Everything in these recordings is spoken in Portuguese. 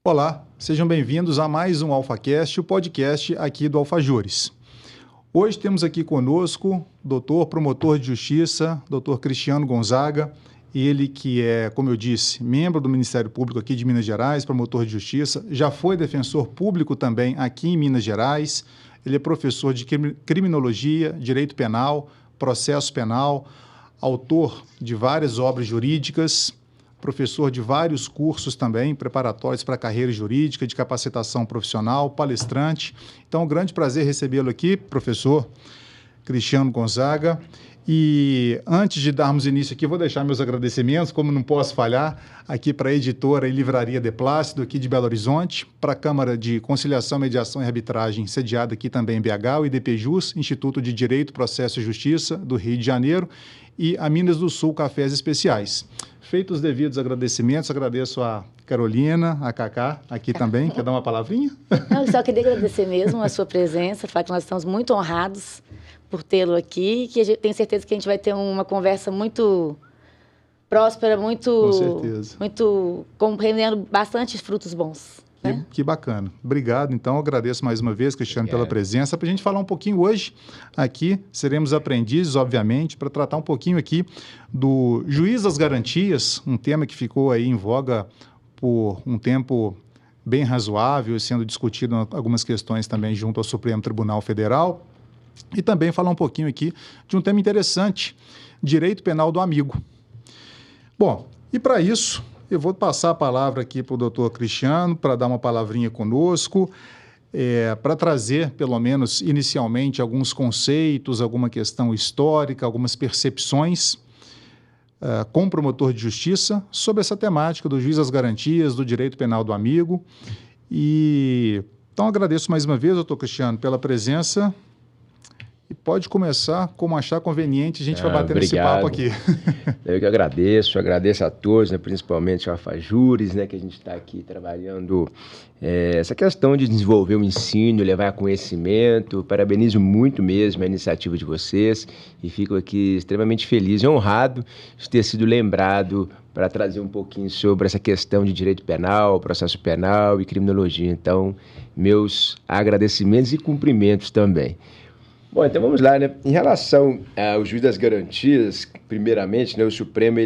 Olá, sejam bem-vindos a mais um AlphaCast, o podcast aqui do AlphaJuris. Hoje temos aqui conosco o doutor promotor de justiça, doutor Cristiano Gonzaga, ele que é, como eu disse, membro do Ministério Público aqui de Minas Gerais, promotor de justiça, já foi defensor público também aqui em Minas Gerais, ele é professor de criminologia, direito penal, processo penal, autor de várias obras jurídicas, professor de vários cursos também, preparatórios para a carreira jurídica, de capacitação profissional, palestrante. Então, é um grande prazer recebê-lo aqui, professor Cristiano Gonzaga. E antes de darmos início aqui, vou deixar meus agradecimentos, como não posso falhar, aqui para a editora e livraria De Plácido, aqui de Belo Horizonte, para a Câmara de Conciliação, Mediação e Arbitragem, sediada aqui também em BH, o IDPJus, Instituto de Direito, Processo e Justiça, do Rio de Janeiro, e a Minas do Sul Cafés Especiais. Feitos os devidos agradecimentos, agradeço a Carolina, a Cacá, aqui também. Quer dar uma palavrinha? Não, eu só queria agradecer mesmo a sua presença, falar que nós estamos muito honrados por tê-lo aqui, que tenho certeza que a gente vai ter uma conversa muito próspera, muito compreendendo bastante frutos bons. Que bacana. Obrigado. Então, agradeço mais uma vez, Cristiano, pela presença. Para a gente falar um pouquinho hoje aqui, seremos aprendizes, obviamente, para tratar um pouquinho aqui do juiz das garantias, um tema que ficou aí em voga por um tempo bem razoável, sendo discutido algumas questões também junto ao Supremo Tribunal Federal. E também falar um pouquinho aqui de um tema interessante, direito penal do amigo. Bom, e para isso, eu vou passar a palavra aqui para o doutor Cristiano, para dar uma palavrinha conosco, para trazer, pelo menos inicialmente, alguns conceitos, alguma questão histórica, algumas percepções como promotor de justiça sobre essa temática do juiz das garantias, do direito penal do amigo. Então, agradeço mais uma vez, doutor Cristiano, pela presença. E pode começar como achar conveniente, a gente vai bater nesse papo aqui. Eu que agradeço a todos, né, principalmente ao AlphaJuris, né, que a gente está aqui trabalhando essa questão de desenvolver o ensino, levar conhecimento. Parabenizo muito mesmo a iniciativa de vocês e fico aqui extremamente feliz e honrado de ter sido lembrado para trazer um pouquinho sobre essa questão de direito penal, processo penal e criminologia. Então, meus agradecimentos e cumprimentos também. Bom, então vamos lá, né? Em relação ao juiz das garantias, primeiramente, né, o Supremo,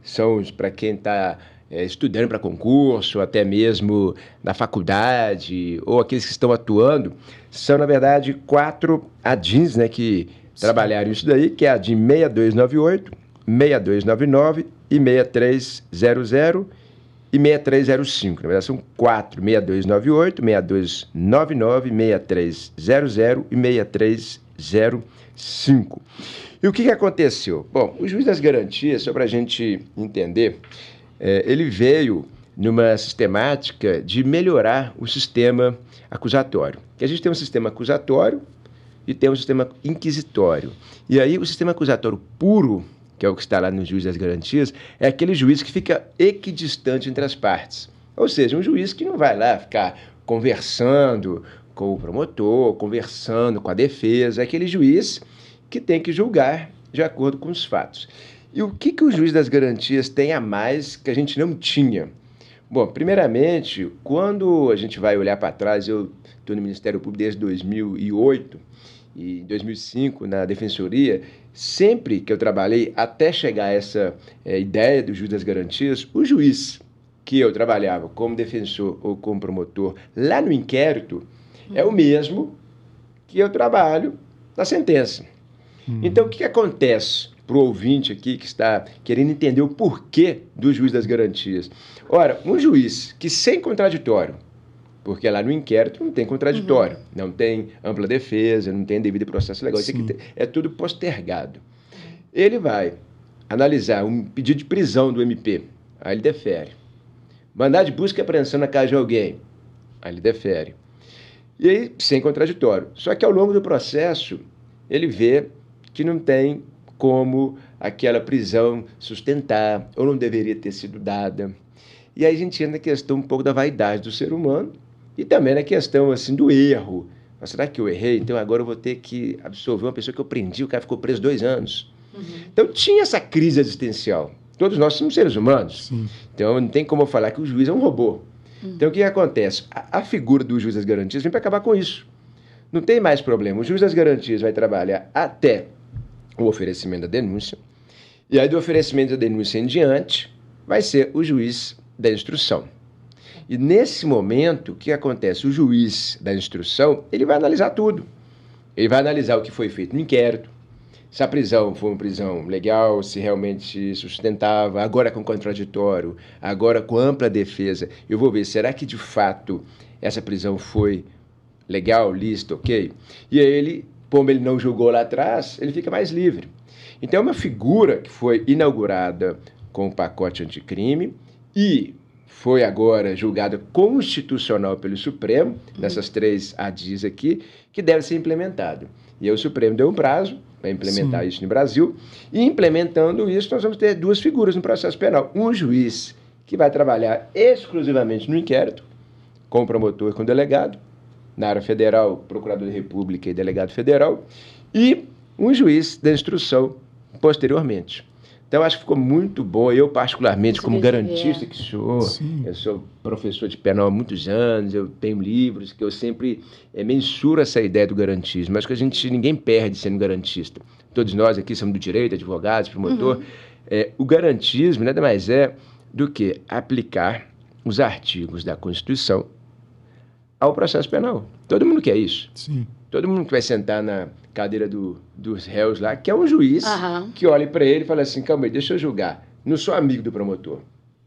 são para quem está estudando para concurso, até mesmo na faculdade, ou aqueles que estão atuando, são, na verdade, 4 ADINs, né, que trabalharam isso daí, que é a ADIN 6298, 6299 e 6300 e 6305. Na verdade, são 4, 6298, 6299, 6300 e 6305. E o que aconteceu? Bom, o juiz das garantias, só para a gente entender, ele veio numa sistemática de melhorar o sistema acusatório. Que a gente tem um sistema acusatório e tem um sistema inquisitório. E aí, o sistema acusatório puro, que é o que está lá no juiz das garantias, é aquele juiz que fica equidistante entre as partes. Ou seja, um juiz que não vai lá ficar conversando com o promotor, conversando com a defesa, é aquele juiz que tem que julgar de acordo com os fatos. E o que o juiz das garantias tem a mais que a gente não tinha? Bom, primeiramente, quando a gente vai olhar para trás, eu estou no Ministério Público desde 2008, e em 2005, na Defensoria, sempre que eu trabalhei, até chegar a essa ideia do juiz das garantias, o juiz que eu trabalhava como defensor ou como promotor lá no inquérito é o mesmo que eu trabalho na sentença. Então, o que acontece para o ouvinte aqui que está querendo entender o porquê do juiz das garantias? Ora, um juiz que sem contraditório, porque lá no inquérito não tem contraditório, não tem ampla defesa, não tem devido processo legal, isso aqui é tudo postergado. Ele vai analisar um pedido de prisão do MP, aí ele defere. Mandar de busca e apreensão na casa de alguém, aí ele defere. E aí, sem contraditório. Só que ao longo do processo, ele vê que não tem como aquela prisão sustentar, ou não deveria ter sido dada. E aí a gente entra na questão um pouco da vaidade do ser humano, e também na questão assim, do erro. Mas será que eu errei? Então agora eu vou ter que absolver uma pessoa que eu prendi, o cara ficou preso 2 anos. Então tinha essa crise existencial. Todos nós somos seres humanos. Sim. Então não tem como eu falar que o juiz é um robô. Então, o que acontece? A figura do juiz das garantias vem para acabar com isso. Não tem mais problema. O juiz das garantias vai trabalhar até o oferecimento da denúncia, e aí do oferecimento da denúncia em diante vai ser o juiz da instrução. E nesse momento, o que acontece? O juiz da instrução, ele vai analisar tudo. Ele vai analisar o que foi feito no inquérito, se a prisão foi uma prisão legal, se realmente sustentava, agora com contraditório, agora com ampla defesa. Eu vou ver, será que de fato essa prisão foi legal, lícita, ok? E aí ele, como ele não julgou lá atrás, ele fica mais livre. Então é uma figura que foi inaugurada com o pacote anticrime e foi agora julgada constitucional pelo Supremo, nessas 3 ADIs aqui, que deve ser implementado. E aí o Supremo deu um prazo para implementar isso no Brasil, e implementando isso nós vamos ter 2 figuras no processo penal. Um juiz que vai trabalhar exclusivamente no inquérito, com o promotor e com o delegado, na área federal, procurador da República e delegado federal, e um juiz da instrução posteriormente. Então, acho que ficou muito bom. Eu, particularmente, como garantista que sou, eu sou professor de penal há muitos anos, eu tenho livros que eu sempre mensuro essa ideia do garantismo. Acho que ninguém perde sendo garantista. Todos nós aqui somos do direito, advogados, promotor. O garantismo nada mais é do que aplicar os artigos da Constituição ao processo penal. Todo mundo quer isso. Sim. Todo mundo que vai sentar na cadeira dos réus lá, que é um juiz que olha para ele e fala assim, calma aí, deixa eu julgar. Não sou amigo do promotor.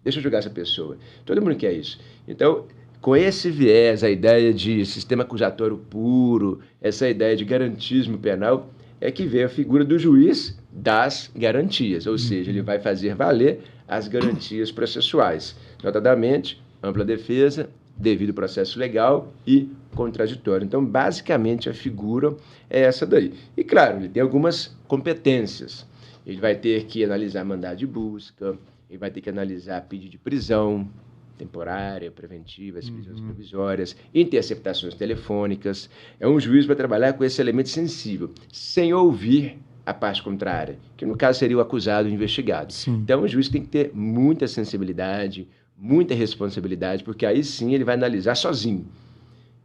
Deixa eu julgar essa pessoa. Todo mundo quer isso. Então, com esse viés, a ideia de sistema acusatório puro, essa ideia de garantismo penal, é que vem a figura do juiz das garantias. Ou seja, ele vai fazer valer as garantias processuais. Notadamente, ampla defesa, devido processo legal e contraditório. Então, basicamente, a figura é essa daí. E, claro, ele tem algumas competências. Ele vai ter que analisar mandado de busca, ele vai ter que analisar pedido de prisão temporária, preventivas, prisões provisórias, interceptações telefônicas. É um juiz para trabalhar com esse elemento sensível, sem ouvir a parte contrária, que no caso seria o acusado, o investigado. Sim. Então, o juiz tem que ter muita sensibilidade, muita responsabilidade, porque aí sim ele vai analisar sozinho,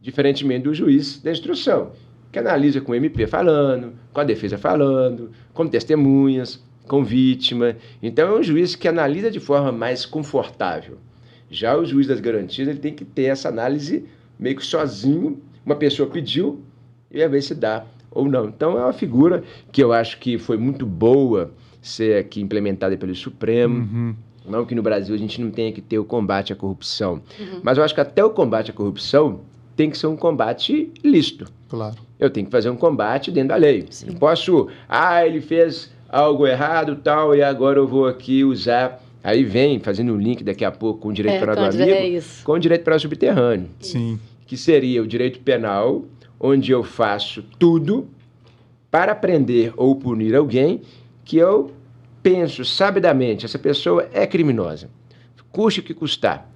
diferentemente do juiz da instrução, que analisa com o MP falando, com a defesa falando, com testemunhas, com vítima. Então é um juiz que analisa de forma mais confortável. Já o juiz das garantias, ele tem que ter essa análise meio que sozinho, uma pessoa pediu e vai ver se dá ou não. Então é uma figura que eu acho que foi muito boa ser aqui implementada pelo Supremo. Não que no Brasil a gente não tenha que ter o combate à corrupção. Mas eu acho que até o combate à corrupção tem que ser um combate lícito. Claro. Eu tenho que fazer um combate dentro da lei. Não posso, ele fez algo errado tal, e agora eu vou aqui usar... Aí vem, fazendo um link daqui a pouco com o direito penal do amigo, com o direito penal subterrâneo. Sim. Que seria o direito penal, onde eu faço tudo para prender ou punir alguém que eu penso sabidamente, essa pessoa é criminosa, custe o que custar.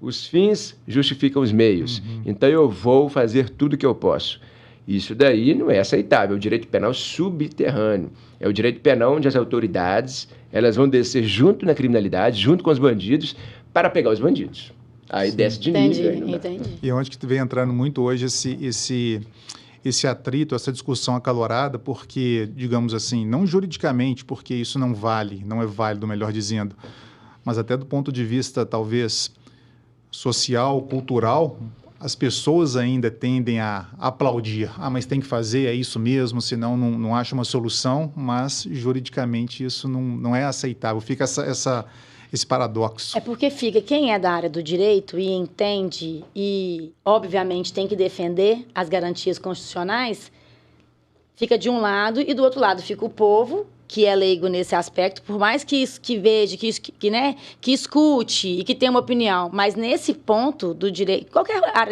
Os fins justificam os meios. Então eu vou fazer tudo o que eu posso. Isso daí não é aceitável. É o direito penal subterrâneo. É o direito penal onde as autoridades elas vão descer junto na criminalidade, junto com os bandidos, para pegar os bandidos. Aí desce de nível. Entendi. E onde que vem entrando muito hoje esse atrito, essa discussão acalorada, porque, digamos assim, não juridicamente, porque isso não é válido, melhor dizendo, mas até do ponto de vista, talvez, social, cultural, as pessoas ainda tendem a aplaudir. Mas tem que fazer, é isso mesmo, senão não acha uma solução, mas juridicamente isso não é aceitável. Fica esse paradoxo. É porque quem é da área do direito e entende e, obviamente, tem que defender as garantias constitucionais, fica de um lado e do outro lado fica o povo, que é leigo nesse aspecto, por mais que veja, que escute e que tenha uma opinião, mas nesse ponto do direito,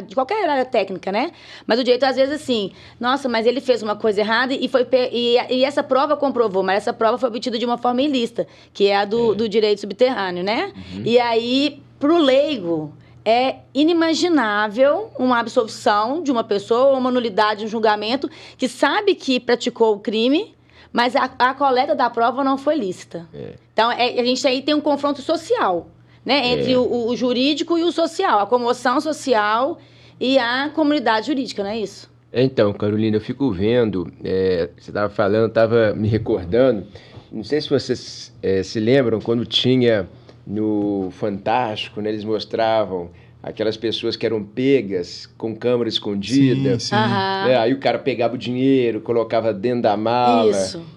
de qualquer área técnica, né? Mas o direito, às vezes, assim, nossa, mas ele fez uma coisa errada e essa prova comprovou, mas essa prova foi obtida de uma forma ilícita, que é a do direito subterrâneo, né? E aí, pro leigo, é inimaginável uma absolvição de uma pessoa, uma nulidade de um julgamento que sabe que praticou o crime, mas a coleta da prova não foi lícita. Então, a gente aí tem um confronto social, né? Entre o jurídico e o social, a comoção social e a comunidade jurídica, não é isso? Então, Carolina, eu fico vendo, você estava falando, estava me recordando, não sei se vocês se lembram, quando tinha no Fantástico, né, eles mostravam aquelas pessoas que eram pegas com câmera escondida. Sim. Né? Aí o cara pegava o dinheiro, colocava dentro da mala,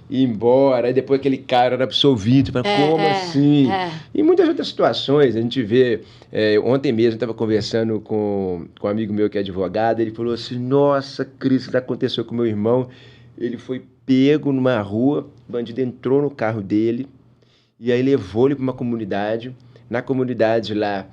ia embora, aí depois aquele cara era absolvido. Como assim? E muitas outras situações, a gente vê... ontem mesmo eu estava conversando com um amigo meu que é advogado, ele falou assim, nossa, Cris, isso aconteceu com meu irmão, ele foi pego numa rua, o bandido entrou no carro dele, e aí levou ele para uma comunidade, na comunidade lá...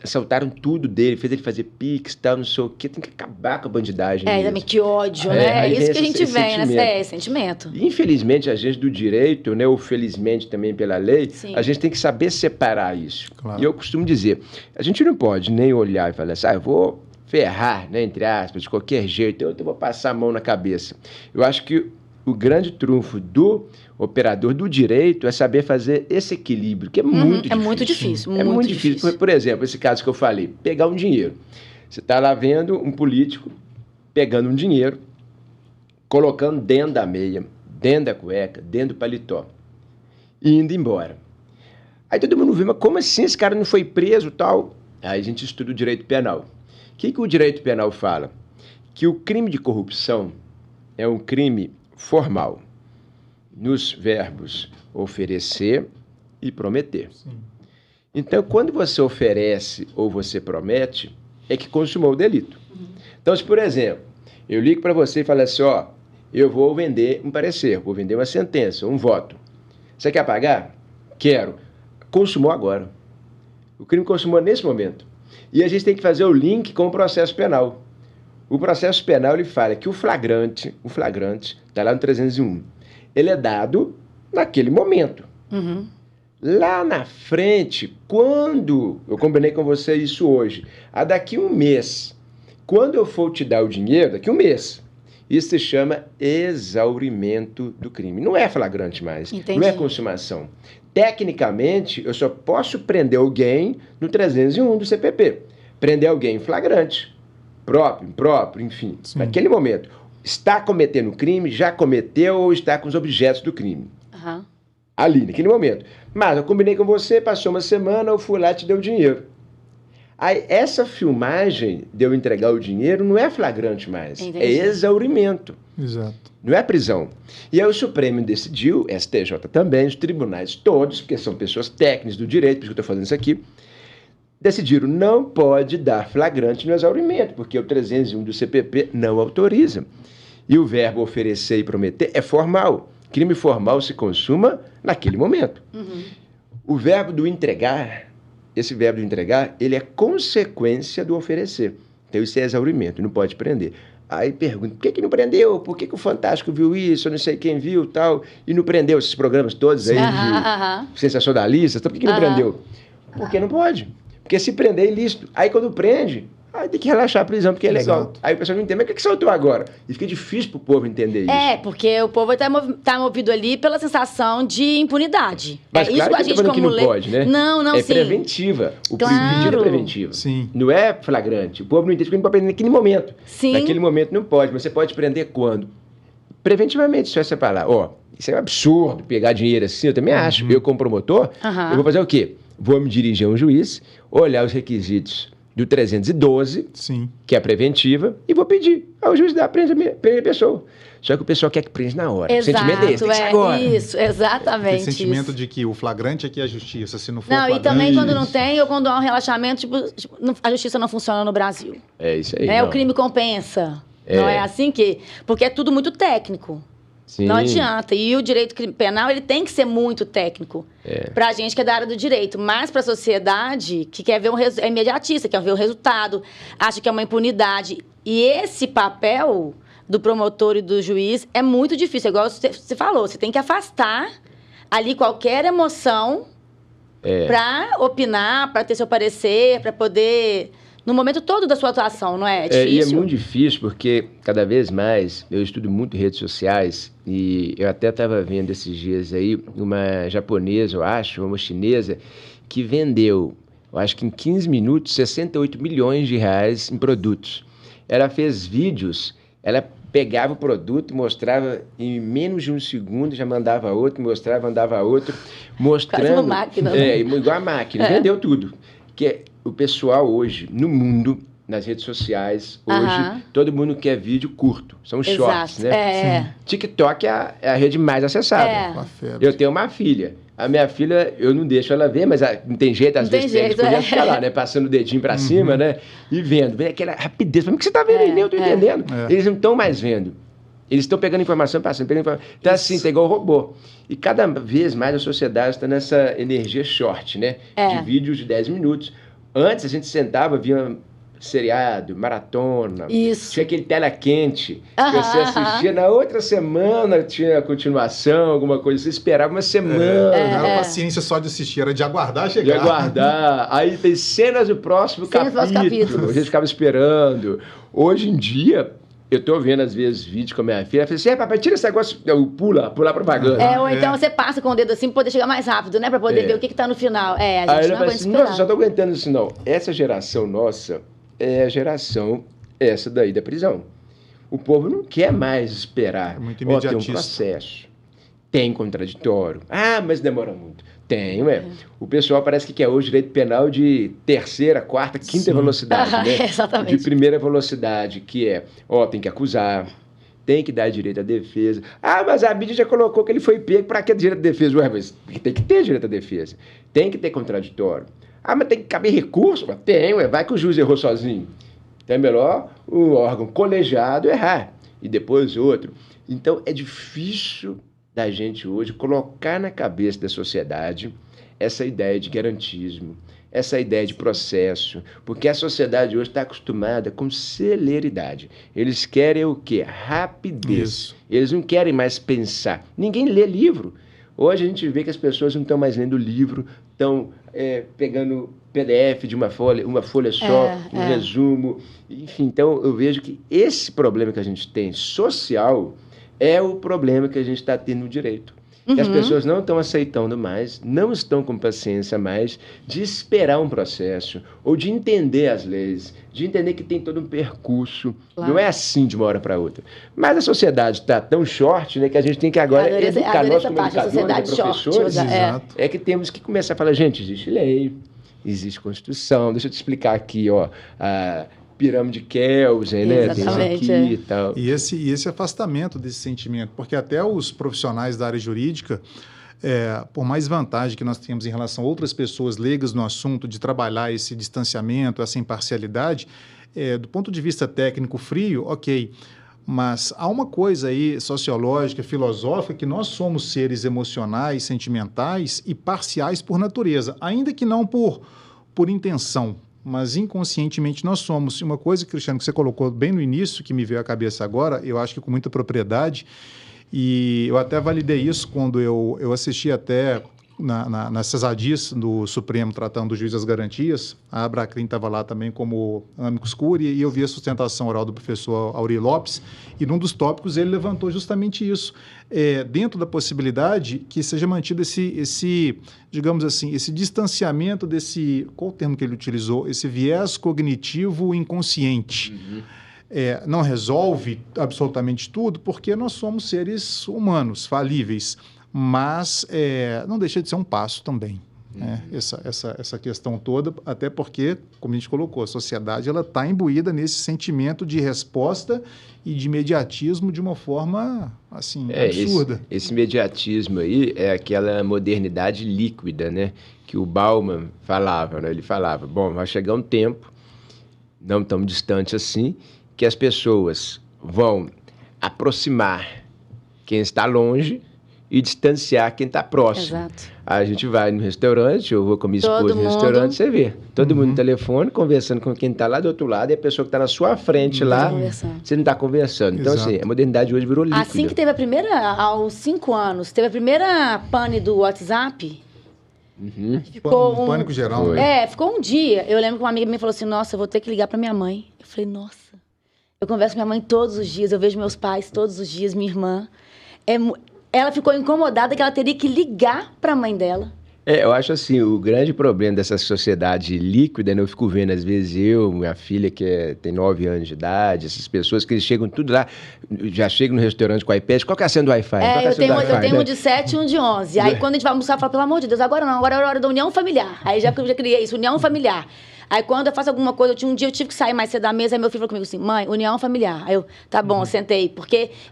assaltaram tudo dele, fez ele fazer pix, tal, não sei o quê. Tem que acabar com a bandidagem. Também que ódio, né? É isso que a gente vê, né? Sentimento. E, infelizmente, a gente do direito, né, ou felizmente também pela lei, a gente tem que saber separar isso. Claro. E eu costumo dizer, a gente não pode nem olhar e falar assim, eu vou ferrar, né, entre aspas, de qualquer jeito, eu vou passar a mão na cabeça. Eu acho que o grande trunfo do operador do direito é saber fazer esse equilíbrio, que é muito difícil. É muito difícil. É muito difícil. Por exemplo, esse caso que eu falei, pegar um dinheiro. Você está lá vendo um político pegando um dinheiro, colocando dentro da meia, dentro da cueca, dentro do paletó, e indo embora. Aí todo mundo vê, mas como assim esse cara não foi preso e tal? Aí a gente estuda o direito penal. O que o direito penal fala? Que o crime de corrupção é um crime formal, nos verbos oferecer e prometer. Sim. Então, quando você oferece ou você promete, é que consumou o delito. Então, se, por exemplo, eu ligo para você e falo assim, eu vou vender um parecer, vou vender uma sentença, um voto. Você quer pagar? Quero. Consumou agora. O crime consumou nesse momento. E a gente tem que fazer o link com o processo penal. O processo penal, ele fala que o flagrante, está lá no 301, ele é dado naquele momento. Lá na frente, quando, eu combinei com você isso hoje, daqui um mês, quando eu for te dar o dinheiro, daqui um mês, isso se chama exaurimento do crime. Não é flagrante mais, Entendi. Não é consumação. Tecnicamente, eu só posso prender alguém no 301 do CPP. Prender alguém em flagrante. Próprio, enfim, Sim. Naquele momento, está cometendo crime, já cometeu ou está com os objetos do crime. Ali, naquele momento. Mas eu combinei com você, passou uma semana, eu fui lá e te dei o dinheiro. Aí, essa filmagem de eu entregar o dinheiro não é flagrante mais, Entendi. É exaurimento. Exato. Não é prisão. E aí o Supremo decidiu, STJ também, os tribunais todos, porque são pessoas técnicas do direito, por isso que eu estou fazendo isso aqui, decidiram, não pode dar flagrante no exaurimento, porque o 301 do CPP não autoriza. E o verbo oferecer e prometer é formal. Crime formal se consuma naquele momento. O verbo do entregar, esse verbo do entregar, ele é consequência do oferecer. Então isso é exaurimento, não pode prender. Aí pergunta, por que não prendeu? Por que o Fantástico viu isso? Eu não sei quem viu tal, e não prendeu esses programas todos aí de sensacionalistas, então por que não prendeu? Porque não pode. Porque se prender é ilícito. Aí quando prende, aí tem que relaxar a prisão, porque é legal. Exato. Aí o pessoal não entende, mas o que soltou agora? E fica difícil pro povo entender isso. Porque o povo tá movido ali pela sensação de impunidade. Mas claro isso que a gente como não pode, né? Não, sim. É preventiva. O pedido é preventivo. Sim. Não é flagrante. O povo não entende que não pode prender naquele momento. Sim. Naquele momento não pode, mas você pode prender quando? Preventivamente, só essa palavra. Isso é um absurdo, pegar dinheiro assim, eu também acho. Eu, como promotor, eu vou fazer o quê? Vou me dirigir a um juiz, olhar os requisitos do 312, Sim. que é a preventiva, e vou pedir ao juiz dar prende a pessoa. Só que o pessoal quer que prende na hora. Exato, o sentimento é esse, tem que ser agora. Isso, exatamente. Tem sentimento de que o flagrante aqui é a justiça, se não for e também quando não tem, ou quando há um relaxamento, a justiça não funciona no Brasil. É isso aí. O crime compensa. Não é assim que... Porque é tudo muito técnico. Sim. Não adianta. E o direito penal, ele tem que ser muito técnico. Pra gente que é da área do direito. Mas pra sociedade, que quer ver é imediatista, quer ver o resultado, acha que é uma impunidade. E esse papel do promotor e do juiz é muito difícil. Igual você falou, você tem que afastar ali qualquer emoção pra opinar, pra ter seu parecer, pra poder... No momento todo da sua atuação, não é? É difícil. E é muito difícil, porque cada vez mais eu estudo muito redes sociais e eu até estava vendo esses dias aí uma japonesa, eu acho, uma chinesa, que vendeu, eu acho que em 15 minutos, 68 milhões de reais em produtos. Ela fez vídeos, ela pegava o produto, mostrava em menos de um segundo, já mandava outro, mostrava, mandava outro, mostrando... Quase uma máquina, né? Igual a máquina, vendeu tudo. Que o pessoal hoje, no mundo, nas redes sociais, hoje, todo mundo quer vídeo curto, são shorts, né? TikTok é a rede mais acessada. Eu tenho uma filha. A minha filha, eu não deixo ela ver, mas não tem jeito, às vezes tem que ficar lá, né? Passando o dedinho pra cima, né? E vendo. Vem aquela rapidez. Mas o que você tá vendo aí? Eu tô entendendo. Eles não estão mais vendo. Eles estão pegando informação, passando, pegando informação. Então, assim, tá igual o robô. E cada vez mais a sociedade está nessa energia short, né? De vídeos de 10 minutos. Antes, a gente sentava, via seriado, maratona. Isso. Tinha aquele tela quente que você assistia. Na outra semana tinha a continuação, alguma coisa. Você esperava uma semana. Não era paciência só de assistir, era de aguardar chegar. De aguardar. Aí tem cenas do próximo capítulo. A gente ficava esperando. Hoje em dia, eu tô vendo, às vezes, vídeos com a minha filha. Ela fala assim, papai, tira esse negócio. Pula a propaganda. Ou então você passa com o dedo assim pra poder chegar mais rápido, né? Pra poder ver o que tá no final. A gente aí não aguenta assim, esperar. Nossa, só tô aguentando isso não. Essa geração nossa é a geração essa daí da prisão. O povo não quer mais esperar. É muito imediatista. Tem um processo. Tem contraditório. Mas demora muito. Tem. O pessoal parece que quer hoje direito penal de terceira, quarta, quinta velocidade, né? Exatamente. De primeira velocidade, que é, tem que acusar, tem que dar direito à defesa. Mas a mídia já colocou que ele foi pego, para que direito à defesa? Mas tem que ter direito à defesa. Tem que ter contraditório. Mas tem que caber recurso? Tem, vai que o juiz errou sozinho. Então é melhor o órgão colegiado errar, e depois outro. Então é difícil da gente hoje colocar na cabeça da sociedade essa ideia de garantismo, essa ideia de processo, porque a sociedade hoje está acostumada com celeridade. Eles querem o quê? Rapidez. Isso. Eles não querem mais pensar. Ninguém lê livro. Hoje a gente vê que as pessoas não estão mais lendo livro, estão pegando PDF de uma folha só, resumo. Enfim, então eu vejo que esse problema que a gente tem social é o problema que a gente está tendo no direito. Que as pessoas não estão aceitando mais, não estão com paciência mais de esperar um processo, ou de entender as leis, de entender que tem todo um percurso. Claro. Não é assim de uma hora para outra. Mas a sociedade está tão short, né, que a gente tem que agora educar nós comunicadores e professores. É que temos que começar a falar, gente, existe lei, existe Constituição. Deixa eu te explicar aqui, a pirâmide Kelsen, né? Exatamente, tem aqui e tal. E esse afastamento desse sentimento, porque até os profissionais da área jurídica, por mais vantagem que nós temos em relação a outras pessoas leigas no assunto de trabalhar esse distanciamento, essa imparcialidade, do ponto de vista técnico frio, ok, mas há uma coisa aí sociológica, filosófica, que nós somos seres emocionais, sentimentais e parciais por natureza, ainda que não por intenção, mas inconscientemente nós somos. Uma coisa, Cristiano, que você colocou bem no início, que me veio à cabeça agora, eu acho que com muita propriedade, e eu até validei isso quando eu assisti até na Cesadis do Supremo, tratando do juiz das garantias. A Abracrim estava lá também como amicus curiae, e eu vi a sustentação oral do professor Auri Lopes, e num dos tópicos ele levantou justamente isso, dentro da possibilidade que seja mantido esse, digamos assim, esse distanciamento desse, qual o termo que ele utilizou? Esse viés cognitivo inconsciente. Não resolve absolutamente tudo, porque nós somos seres humanos, falíveis, mas não deixa de ser um passo também, né? Essa questão toda, até porque, como a gente colocou, a sociedade está imbuída nesse sentimento de resposta e de imediatismo de uma forma assim, absurda. Esse imediatismo aí é aquela modernidade líquida, né? Que o Bauman falava, né? Ele falava, bom, vai chegar um tempo, não tão distante assim, que as pessoas vão aproximar quem está longe e distanciar quem está próximo. Exato. A gente vai no restaurante, eu vou com a minha esposa no restaurante, você vê. Todo mundo no telefone, conversando com quem está lá do outro lado, e a pessoa que está na sua frente lá, você não está conversando. Então, assim, a modernidade hoje virou líquida. Assim que teve aos 5 anos, teve a primeira pane do WhatsApp, ficou pânico geral, né? Ficou um dia. Eu lembro que uma amiga minha falou assim, nossa, eu vou ter que ligar para minha mãe. Eu falei, nossa, eu converso com minha mãe todos os dias, eu vejo meus pais todos os dias, minha irmã. Ela ficou incomodada que ela teria que ligar para a mãe dela. Eu acho assim, o grande problema dessa sociedade líquida, né? Eu fico vendo, às vezes, minha filha, que tem 9 anos de idade, essas pessoas que eles chegam tudo lá, já chegam no restaurante com o iPad, qual que é a senha do Wi-Fi? Eu tenho um de 7 e um de 11. Aí quando a gente vai almoçar, eu falo, pelo amor de Deus, agora não, agora é a hora da união familiar. Aí já criei isso, união familiar. Aí quando eu faço alguma coisa, um dia eu tive que sair mais cedo da mesa, aí meu filho falou comigo assim, mãe, união familiar. Aí eu, tá bom, sentei,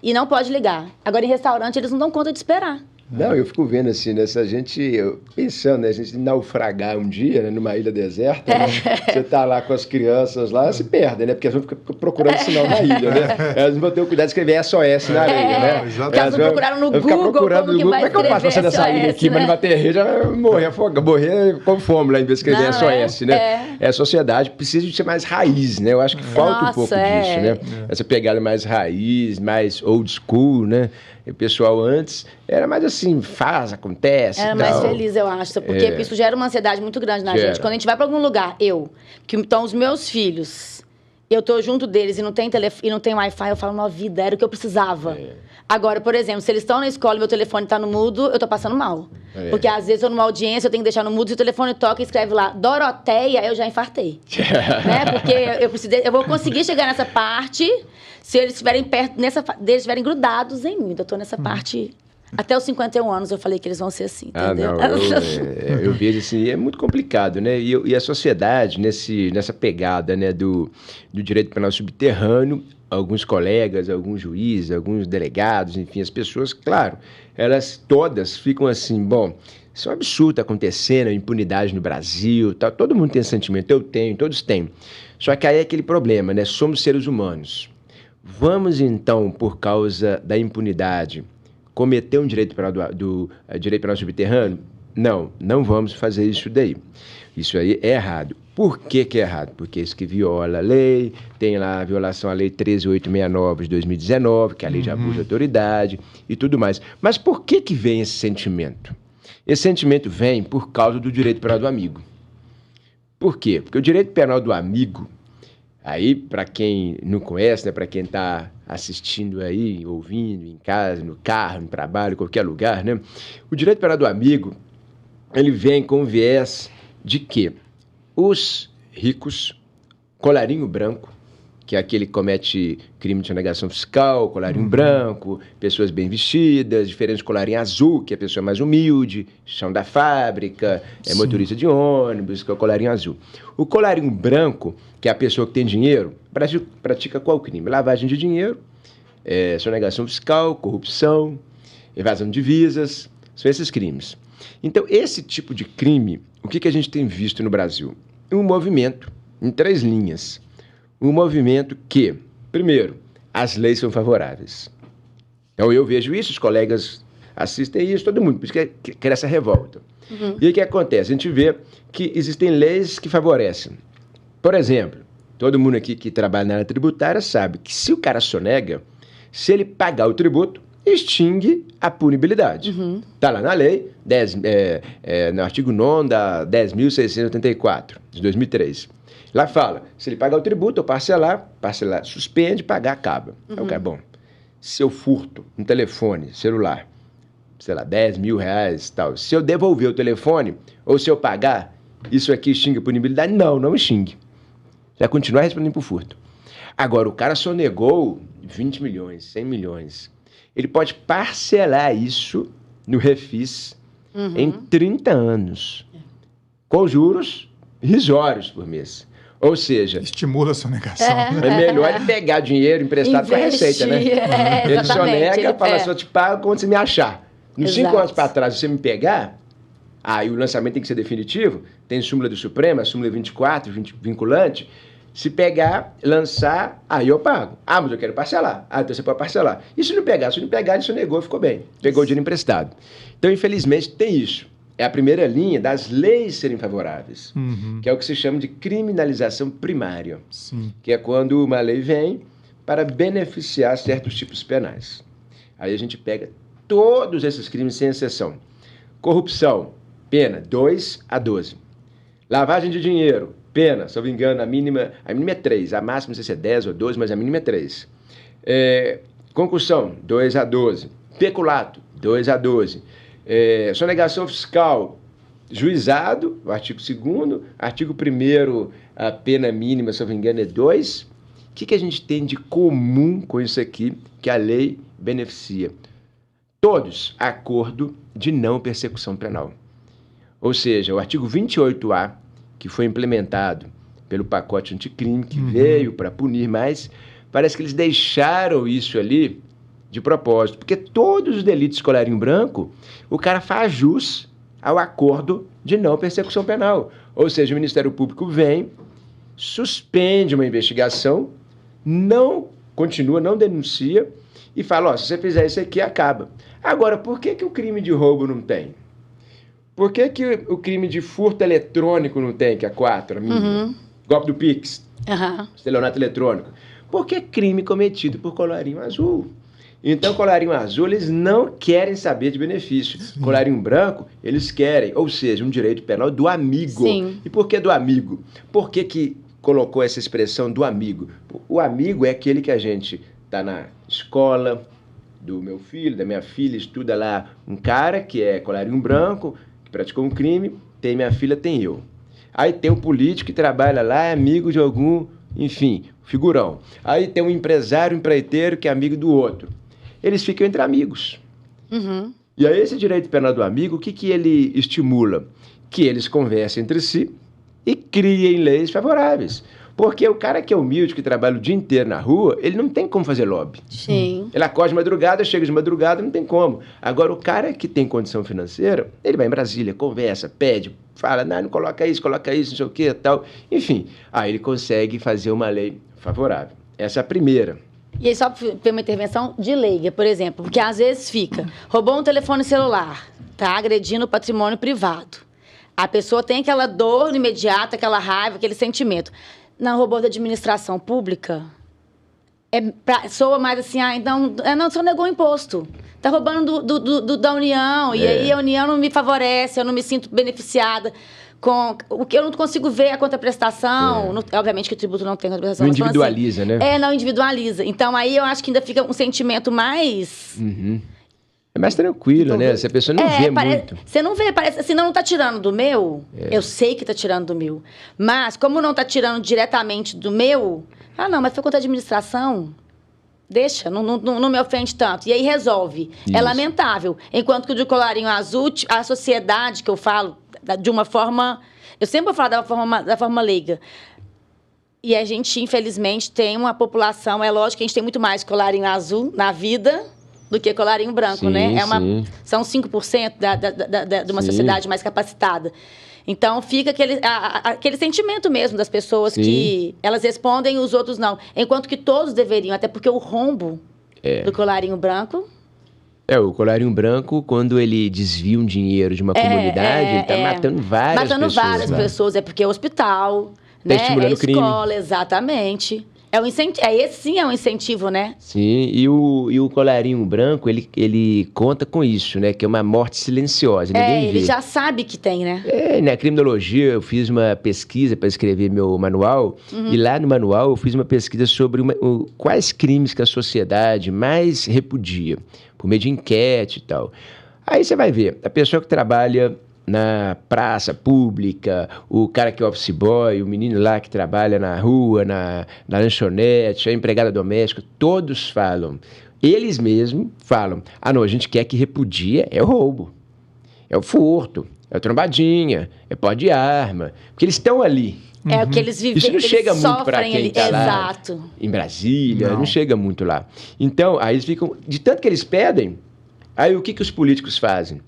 e não pode ligar. Agora em restaurante eles não dão conta de esperar. Não, eu fico vendo assim, né? Se a gente, pensando, né? A gente naufragar um dia, né? Numa ilha deserta, né? Você tá lá com as crianças lá, se perdem, né? Porque elas vão ficar procurando sinal na ilha, né? Elas não vão ter o cuidado de escrever SOS na areia, né? Porque elas vão procurar no Google, como é que eu faço pra sair dessa ilha aqui? Mas não vai ter rede, já vai morrer com fome lá, em vez de escrever SOS, né? A sociedade precisa de ser mais raiz, né? Eu acho que falta um pouco disso, né? Essa pegada mais raiz, mais old school, né? O pessoal antes era mais assim, acontece. Era mais feliz, eu acho. Porque isso gera uma ansiedade muito grande na gente. Quando a gente vai para algum lugar, que estão os meus filhos, eu tô junto deles e não tem telefone, e não tem Wi-Fi, eu falo, uma vida, era o que eu precisava. Agora, por exemplo, se eles estão na escola e meu telefone tá no mudo, eu tô passando mal. Porque às vezes eu numa audiência, eu tenho que deixar no mudo, se o telefone toca e escreve lá Doroteia, eu já infartei. Né? Porque eu vou conseguir chegar nessa parte se eles estiverem perto, deles estiverem grudados em mim. Eu tô nessa parte. Até os 51 anos eu falei que eles vão ser assim, entendeu? Eu vejo assim, é muito complicado, né? E a sociedade, nessa pegada, né, do direito penal subterrâneo, alguns colegas, alguns juízes, alguns delegados, enfim, as pessoas, claro, elas todas ficam assim, bom, isso é um absurdo acontecendo, a impunidade no Brasil, tá, todo mundo tem esse sentimento, eu tenho, todos têm. Só que aí é aquele problema, né? Somos seres humanos. Vamos, então, por causa da impunidade, cometer um direito penal direito penal subterrâneo? Não vamos fazer isso daí. Isso aí é errado. Por que é errado? Porque isso que viola a lei, tem lá a violação à lei 13.869 de 2019, que é a lei de abuso de autoridade e tudo mais. Mas por que vem esse sentimento? Esse sentimento vem por causa do direito penal do amigo. Por quê? Porque o direito penal do amigo, aí, para quem não conhece, né, para quem está assistindo aí, ouvindo, em casa, no carro, no trabalho, em qualquer lugar, né? O direito penal do amigo, ele vem com o viés de que os ricos, colarinho branco, que é aquele que comete crime de sonegação fiscal, colarinho branco, pessoas bem vestidas, diferente do colarinho azul, que é a pessoa mais humilde, chão da fábrica, motorista de ônibus, que é o colarinho azul. O colarinho branco, que é a pessoa que tem dinheiro, pratica qual crime? Lavagem de dinheiro, sonegação fiscal, corrupção, evasão de divisas, são esses crimes. Então, esse tipo de crime, o que a gente tem visto no Brasil? Um movimento em 3 linhas. Um movimento que, primeiro, as leis são favoráveis. Então, eu vejo isso, os colegas assistem isso, todo mundo, por isso que quer essa revolta. E aí o que acontece? A gente vê que existem leis que favorecem. Por exemplo, todo mundo aqui que trabalha na área tributária sabe que se o cara sonega, se ele pagar o tributo, extingue a punibilidade. Está lá na lei, no artigo 9 da 10.684, de 2003. Lá fala, se ele pagar o tributo ou parcelar, suspende, pagar, acaba. Então, bom, se eu furto um telefone celular, sei lá, 10 mil reais e tal, se eu devolver o telefone ou se eu pagar, isso aqui extingue a punibilidade? Não extingue. Já continua respondendo por furto. Agora, o cara sonegou 20 milhões, 100 milhões. Ele pode parcelar isso no refis em 30 anos, com juros risórios por mês. Ou seja... Estimula a sonegação. É melhor ele pegar dinheiro emprestado com a Receita, né? Ele sonega, fala assim, eu te pago quando você me achar. Nos 5 anos para trás, se você me pegar, aí o lançamento tem que ser definitivo, tem súmula do Supremo, a súmula 24, vinculante... Se pegar, lançar, aí eu pago. Ah, mas eu quero parcelar. Ah, então você pode parcelar. E se não pegar? Se não pegar, ele sonegou, ficou bem. Pegou o dinheiro emprestado. Então, infelizmente, tem isso. É a primeira linha das leis serem favoráveis, que é o que se chama de criminalização primária, que é quando uma lei vem para beneficiar certos tipos penais. Aí a gente pega todos esses crimes sem exceção. Corrupção, pena 2 a 12. Lavagem de dinheiro, pena, se eu não me engano, a mínima é 3, a máxima não sei se é 10 ou 12, mas a mínima é 3. Concussão, 2 a 12. Peculato, 2 a 12. Sonegação fiscal, juizado, o artigo 2º, artigo 1º, a pena mínima, se eu não me engano, é 2. O que a gente tem de comum com isso aqui que a lei beneficia? Todos, acordo de não persecução penal. Ou seja, o artigo 28A, que foi implementado pelo pacote anticrime, que veio para punir mais, parece que eles deixaram isso ali de propósito, porque todos os delitos de colarinho branco, o cara faz jus ao acordo de não persecução penal. Ou seja, o Ministério Público vem, suspende uma investigação, não continua, não denuncia e fala, se você fizer isso aqui, acaba. Agora, por que o crime de roubo não tem? Por que o crime de furto eletrônico não tem, que é 4, a mínima? Golpe do Pix, estelionato eletrônico. Por que crime cometido por colarinho azul? Então, colarinho azul, eles não querem saber de benefício. Sim. Colarinho branco, eles querem, ou seja, um direito penal do amigo. Sim. E por que do amigo? Por que colocou essa expressão do amigo? O amigo é aquele que a gente está na escola do meu filho, da minha filha, estuda lá um cara que é colarinho branco, que praticou um crime, tem minha filha, tem eu. Aí tem um político que trabalha lá, é amigo de algum, enfim, figurão. Aí tem um empresário, um empreiteiro que é amigo do outro. Eles ficam entre amigos. E aí esse direito penal do amigo, o que ele estimula? Que eles conversem entre si e criem leis favoráveis. Porque o cara que é humilde, que trabalha o dia inteiro na rua, ele não tem como fazer lobby. Sim. Ele acorda de madrugada, chega de madrugada, não tem como. Agora, o cara que tem condição financeira, ele vai em Brasília, conversa, pede, fala, não coloca isso, não sei o que, tal. Enfim, aí ele consegue fazer uma lei favorável. Essa é a primeira. E aí só tem uma intervenção de leiga, por exemplo, porque às vezes fica, roubou um telefone celular, tá agredindo o patrimônio privado. A pessoa tem aquela dor imediata, aquela raiva, aquele sentimento. Na robô da administração pública, soa mais assim, então, não, só negou o imposto. Está roubando da União, e aí a União não me favorece, eu não me sinto beneficiada com o que eu não consigo ver a contraprestação. Obviamente que o tributo não tem contraprestação. Não individualiza, assim, né? Não individualiza. Então, aí eu acho que ainda fica um sentimento mais... É mais tranquilo, né? Se a pessoa não vê muito. Você não vê, parece assim, não está tirando do meu. Eu sei que está tirando do meu. Mas, como não está tirando diretamente do meu, não, mas foi contra a administração. Deixa, não me ofende tanto. E aí resolve. Isso. É lamentável. Enquanto que o de colarinho azul, a sociedade, que eu falo, de uma forma... Eu sempre vou falar da forma leiga. E a gente, infelizmente, tem uma população... É lógico que a gente tem muito mais colarinho azul na vida... do que colarinho branco, né? São 5% de uma sociedade mais capacitada. Então, fica aquele sentimento mesmo das pessoas que elas respondem e os outros não. Enquanto que todos deveriam, até porque o rombo do colarinho branco... O colarinho branco, quando ele desvia um dinheiro de uma comunidade, ele está matando várias pessoas. Matando várias pessoas, porque é hospital, né? Estimulando o crime. Escola, exatamente. Esse sim é um incentivo, né? Sim, e o colarinho branco, ele conta com isso, né? Que é uma morte silenciosa, ninguém vê. Ele já sabe que tem, né? Na criminologia, eu fiz uma pesquisa para escrever meu manual, e lá no manual eu fiz uma pesquisa sobre quais crimes que a sociedade mais repudia, por meio de enquete e tal. Aí você vai ver, a pessoa que trabalha na praça pública, o cara que é office boy, o menino lá que trabalha na rua, na lanchonete, a empregada doméstica, todos falam, eles mesmos falam, não, a gente quer que repudia é o roubo, é o furto, é a trombadinha, é pó de arma, porque eles estão ali. É o que eles vivem. Isso não chega muito para quem está lá em Brasília, não chega muito lá. Então, aí eles ficam, de tanto que eles pedem, aí o que os políticos fazem?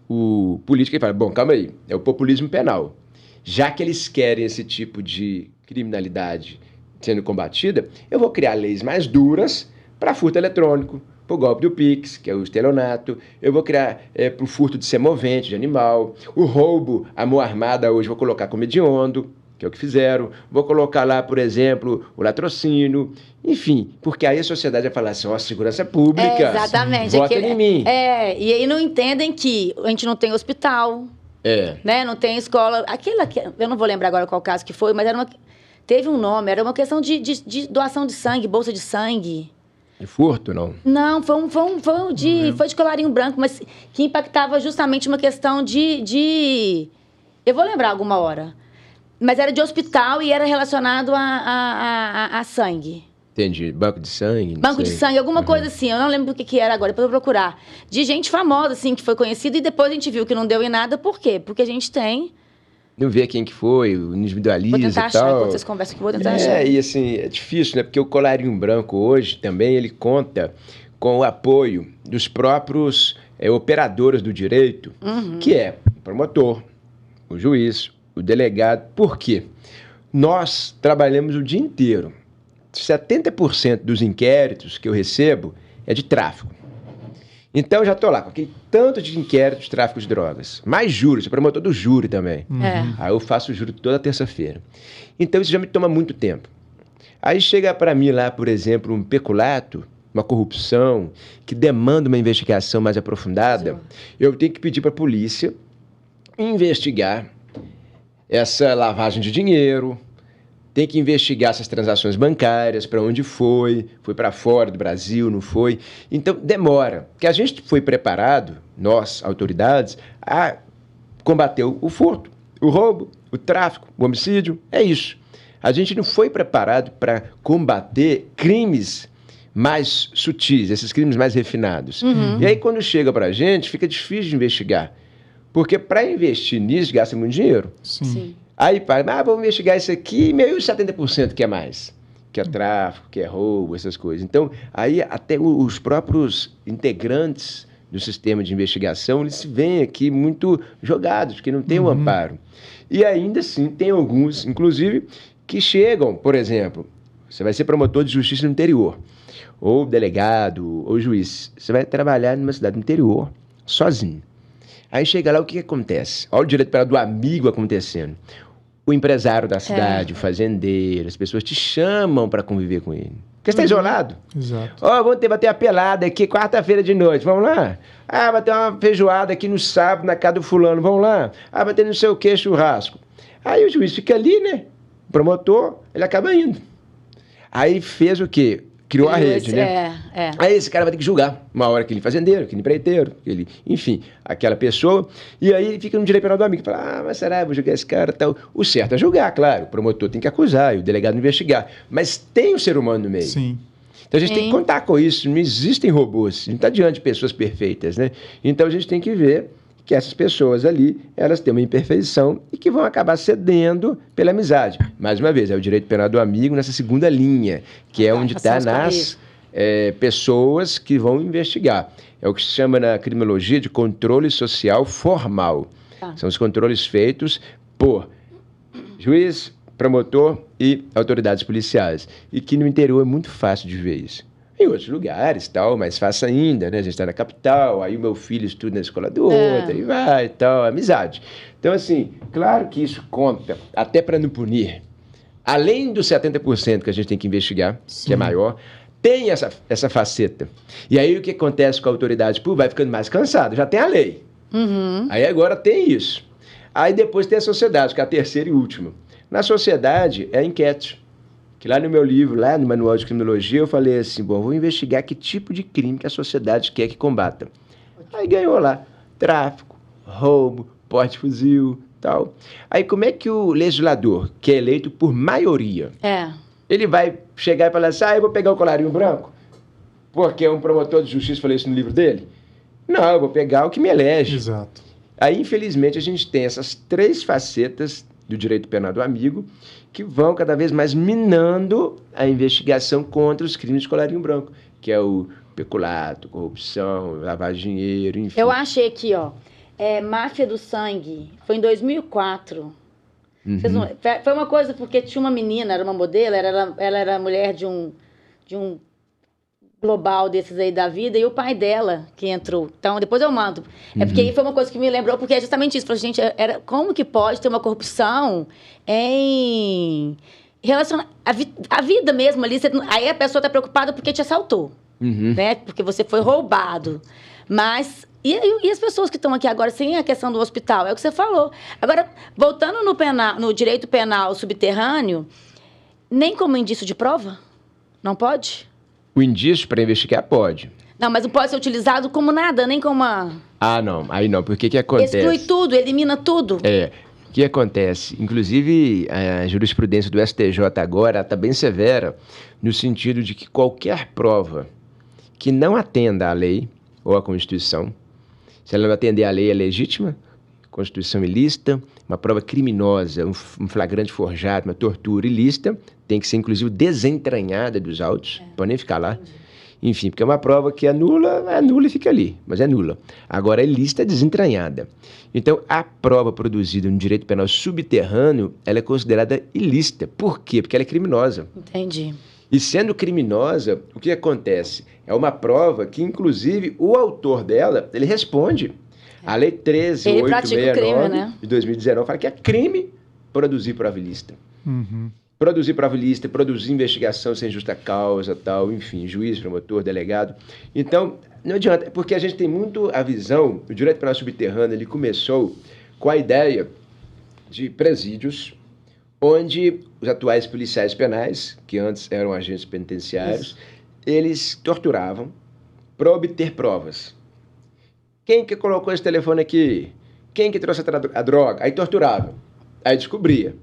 O político fala, bom, calma aí, é o populismo penal. Já que eles querem esse tipo de criminalidade sendo combatida, eu vou criar leis mais duras para furto eletrônico, para o golpe do Pix, que é o estelionato, eu vou criar para o furto de semovente, de animal, o roubo à mão armada hoje vou colocar como hediondo, que é o que fizeram, vou colocar lá, por exemplo, o latrocínio, enfim, porque aí a sociedade vai falar assim, segurança pública, exatamente, vota em mim. E aí não entendem que a gente não tem hospital, né? Não tem escola, eu não vou lembrar agora qual caso que foi, mas teve um nome, era uma questão de doação de sangue, bolsa de sangue. De furto, não? Não, foi de colarinho branco, mas que impactava justamente uma questão de... Eu vou lembrar alguma hora. Mas era de hospital e era relacionado a sangue. Entendi. Banco de sangue? Banco de sangue, alguma coisa assim. Eu não lembro o que era agora, depois eu vou procurar. De gente famosa, assim, que foi conhecida e depois a gente viu que não deu em nada. Por quê? Porque a gente tem... Não vê quem que foi, individualiza e tal. Vou tentar achar, enquanto vocês conversam aqui, vou tentar achar. E assim, é difícil, né? Porque o colarinho branco hoje também, ele conta com o apoio dos próprios operadores do direito, que é o promotor, o juiz, o delegado. Por quê? Nós trabalhamos o dia inteiro. 70% dos inquéritos que eu recebo é de tráfico. Então, eu já estou lá com aquele tanto de inquéritos de tráfico de drogas. Mais júri, sou promotor do júri também. Aí eu faço o júri toda terça-feira. Então, isso já me toma muito tempo. Aí chega para mim lá, por exemplo, um peculato, uma corrupção, que demanda uma investigação mais aprofundada. Eu tenho que pedir para a polícia investigar essa lavagem de dinheiro, tem que investigar essas transações bancárias, para onde foi para fora do Brasil, não foi. Então, demora. Porque a gente foi preparado, nós, autoridades, a combater o furto, o roubo, o tráfico, o homicídio, é isso. A gente não foi preparado para combater crimes mais sutis, esses crimes mais refinados. E aí, quando chega para a gente, fica difícil de investigar. Porque para investir nisso, gasta muito dinheiro. Sim. Aí, vamos investigar isso aqui, meio 70% que é mais. Que é tráfico, que é roubo, essas coisas. Então, aí até os próprios integrantes do sistema de investigação, eles se veem aqui muito jogados, porque não tem um amparo. E ainda assim, tem alguns, inclusive, que chegam, por exemplo, você vai ser promotor de justiça no interior, ou delegado, ou juiz. Você vai trabalhar numa cidade do interior, sozinho. Aí chega lá, o que acontece? Olha o direito penal do amigo acontecendo. O empresário da cidade, o fazendeiro, as pessoas te chamam para conviver com ele. Porque você está isolado. Exato. Vamos bater uma pelada aqui quarta-feira de noite, vamos lá? Vai ter uma feijoada aqui no sábado na casa do fulano, vamos lá? Vai ter não sei o que, churrasco. Aí o juiz fica ali, né? O promotor, ele acaba indo. Aí fez o quê? Criou a rede, né? Aí esse cara vai ter que julgar. Uma hora aquele fazendeiro, aquele empreiteiro, enfim, aquela pessoa. E aí ele fica no direito penal do amigo. Fala, mas será que eu vou julgar esse cara? Tal. O certo é julgar, claro. O promotor tem que acusar e o delegado investigar. Mas tem o ser humano no meio. Sim. Então a gente tem que contar com isso. Não existem robôs. A gente não está diante de pessoas perfeitas, né? Então a gente tem que ver que essas pessoas ali, elas têm uma imperfeição e que vão acabar cedendo pela amizade. Mais uma vez, é o direito penal do amigo nessa segunda linha, que é onde está nas pessoas que vão investigar. É o que se chama na criminologia de controle social formal. São os controles feitos por juiz, promotor e autoridades policiais. E que no interior é muito fácil de ver isso. Em outros lugares, tal, mais fácil ainda, né? A gente está na capital, aí o meu filho estuda na escola do outro, aí vai e tal, amizade. Então, assim, claro que isso conta, até para não punir. Além dos 70% que a gente tem que investigar, que é maior, tem essa faceta. E aí o que acontece com a autoridade pública? Vai ficando mais cansado, já tem a lei. Aí agora tem isso. Aí depois tem a sociedade, que é a terceira e última. Na sociedade é a enquete. Que lá no meu livro, lá no Manual de Criminologia, eu falei assim, vou investigar que tipo de crime que a sociedade quer que combata. Aí ganhou lá, tráfico, roubo, porte de fuzil, tal. Aí como é que o legislador, que é eleito por maioria, ele vai chegar e falar assim, eu vou pegar o colarinho branco? Porque um promotor de justiça falou isso no livro dele? Não, eu vou pegar o que me elege. Exato. Aí, infelizmente, a gente tem essas três facetas do direito penal do amigo, que vão cada vez mais minando a investigação contra os crimes de colarinho branco, que é o peculato, corrupção, lavagem de dinheiro, enfim. Eu achei aqui, Máfia do Sangue, foi em 2004. Foi uma coisa porque tinha uma menina, era uma modelo, ela era mulher de um global desses aí da vida, e o pai dela que entrou. Então, depois eu mando. É porque aí foi uma coisa que me lembrou, porque é justamente isso. Falei, gente, como que pode ter uma corrupção em relação à vida mesmo ali? Aí a pessoa está preocupada porque te assaltou, né? Porque você foi roubado. Mas... E as pessoas que estão aqui agora, sem a questão do hospital? É o que você falou. Agora, voltando no direito penal subterrâneo, nem como indício de prova? Não pode? O indício para investigar pode. Não, mas não pode ser utilizado como nada, nem como uma... Ah, não. Aí não. Porque que acontece? Exclui tudo, elimina tudo. O que acontece? Inclusive, a jurisprudência do STJ agora está bem severa, no sentido de que qualquer prova que não atenda à lei ou à Constituição, se ela não atender à lei, é legítima, Constituição ilícita, uma prova criminosa, um flagrante forjado, uma tortura ilícita, tem que ser, inclusive, desentranhada dos autos, pode nem ficar lá. Entendi. Enfim, porque é uma prova que é nula e fica ali, mas é nula. Agora, a ilícita é desentranhada. Então, a prova produzida no direito penal subterrâneo, ela é considerada ilícita. Por quê? Porque ela é criminosa. Entendi. E sendo criminosa, o que acontece? É uma prova que, inclusive, o autor dela, ele responde. A Lei 13.869 né? de 2019 fala que é crime produzir prova ilícita. Uhum. Produzir prova ilícita, produzir investigação sem justa causa, tal, enfim, juiz, promotor, delegado. Então, não adianta, porque a gente tem muito a visão, o direito penal subterrâneo, ele começou com a ideia de presídios, onde os atuais policiais penais, que antes eram agentes penitenciários, eles torturavam para obter provas. Quem que colocou esse telefone aqui? Quem que trouxe a droga? Aí torturavam. Aí descobria.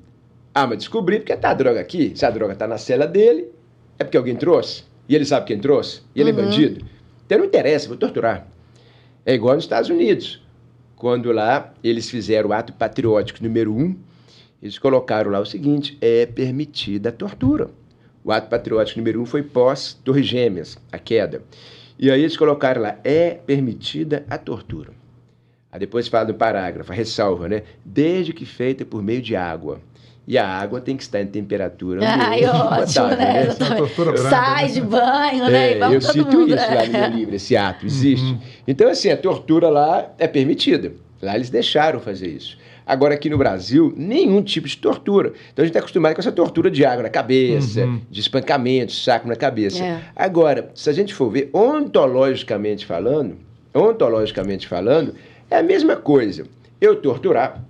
Ah, mas descobri porque tá a droga aqui. Se a droga tá na cela dele, é porque alguém trouxe. E ele sabe quem trouxe. E ele é bandido. Então não interessa, vou torturar. É igual nos Estados Unidos. Quando lá eles fizeram o ato patriótico número 1, eles colocaram lá o seguinte, é permitida a tortura. O ato patriótico número 1 foi pós-Torres Gêmeas, a queda. E aí eles colocaram lá, é permitida a tortura. Aí depois fala do parágrafo, a ressalva, né? Desde que feita por meio de água. E a água tem que estar em temperatura ótimo, né? Sai de banho, né? Eu cito isso lá no meu livro, esse ato existe. Então, assim, a tortura lá é permitida. Lá eles deixaram fazer isso. Agora, aqui no Brasil, nenhum tipo de tortura. Então, a gente está acostumado com essa tortura de água na cabeça, de espancamento, saco na cabeça. Agora, se a gente for ver, ontologicamente falando, é a mesma coisa. Eu torturar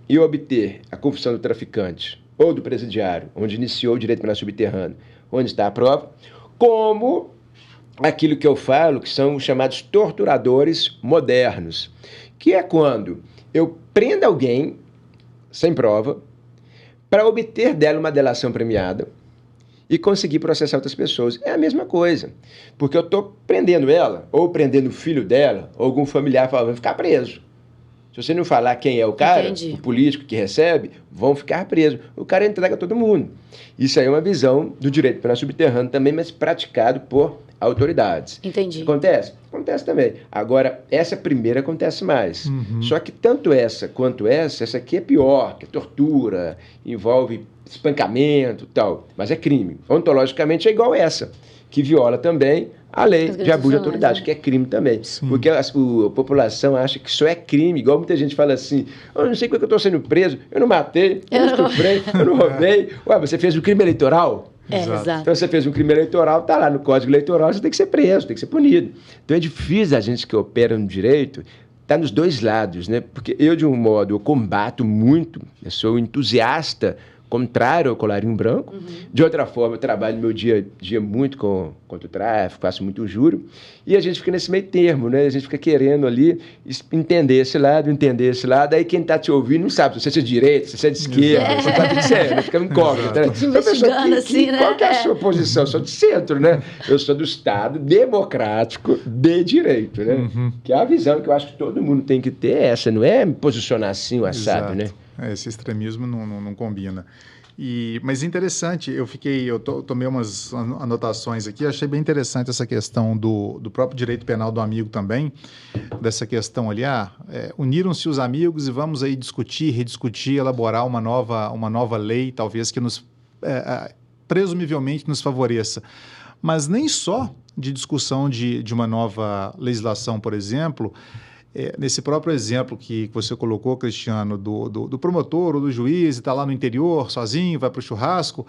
e obter a confissão do traficante ou do presidiário, onde iniciou o direito penal subterrâneo, onde está a prova, como aquilo que eu falo, que são os chamados torturadores modernos, que é quando eu prendo alguém sem prova para obter dela uma delação premiada e conseguir processar outras pessoas. É a mesma coisa, porque eu estou prendendo ela, ou prendendo o filho dela, ou algum familiar, fala, vai ficar preso. Se você não falar quem é o cara, o político que recebe, vão ficar presos. O cara entrega todo mundo. Isso aí é uma visão do direito penal subterrâneo também, mas praticado por autoridades. Entendi. Acontece? Acontece também. Agora, essa primeira acontece mais. Só que tanto essa quanto essa aqui é pior, que é tortura, envolve espancamento e tal, mas é crime. Ontologicamente é igual essa, que viola também a lei de abuso de autoridade, que é crime também. Sim. Porque a população acha que só é crime, igual muita gente fala assim, eu não sei como é que eu estou sendo preso, eu não matei, eu não estuprei, eu não roubei. Ué, você fez um crime eleitoral? Exato. Então você fez um crime eleitoral, tá lá no Código Eleitoral, você tem que ser preso, tem que ser punido. Então é difícil a gente que opera no direito tá nos dois lados, né? Porque eu, de um modo, eu combato muito, eu sou entusiasta contrário ao colarinho branco. De outra forma, eu trabalho no meu dia a dia muito contra o tráfico, faço muito juro, e a gente fica nesse meio termo, né? A gente fica querendo ali entender esse lado, aí quem está te ouvindo não sabe se você é de direita, se você é de esquerda, você está de centro, fica incógnito, né? Investigando assim, né? Qual que é a sua posição? Eu sou de centro, né? Eu sou do Estado democrático de direito, né? Que é a visão que eu acho que todo mundo tem que ter, essa, não é me posicionar assim, o assado, né? Esse extremismo não combina. Mas interessante, eu tomei umas anotações aqui, achei bem interessante essa questão do próprio direito penal do amigo também, dessa questão ali, uniram-se os amigos e vamos aí discutir, rediscutir, elaborar uma nova lei, talvez que presumivelmente nos favoreça. Mas nem só de discussão de uma nova legislação, por exemplo. Nesse próprio exemplo que você colocou, Cristiano, do promotor ou do juiz, está lá no interior, sozinho, vai para o churrasco,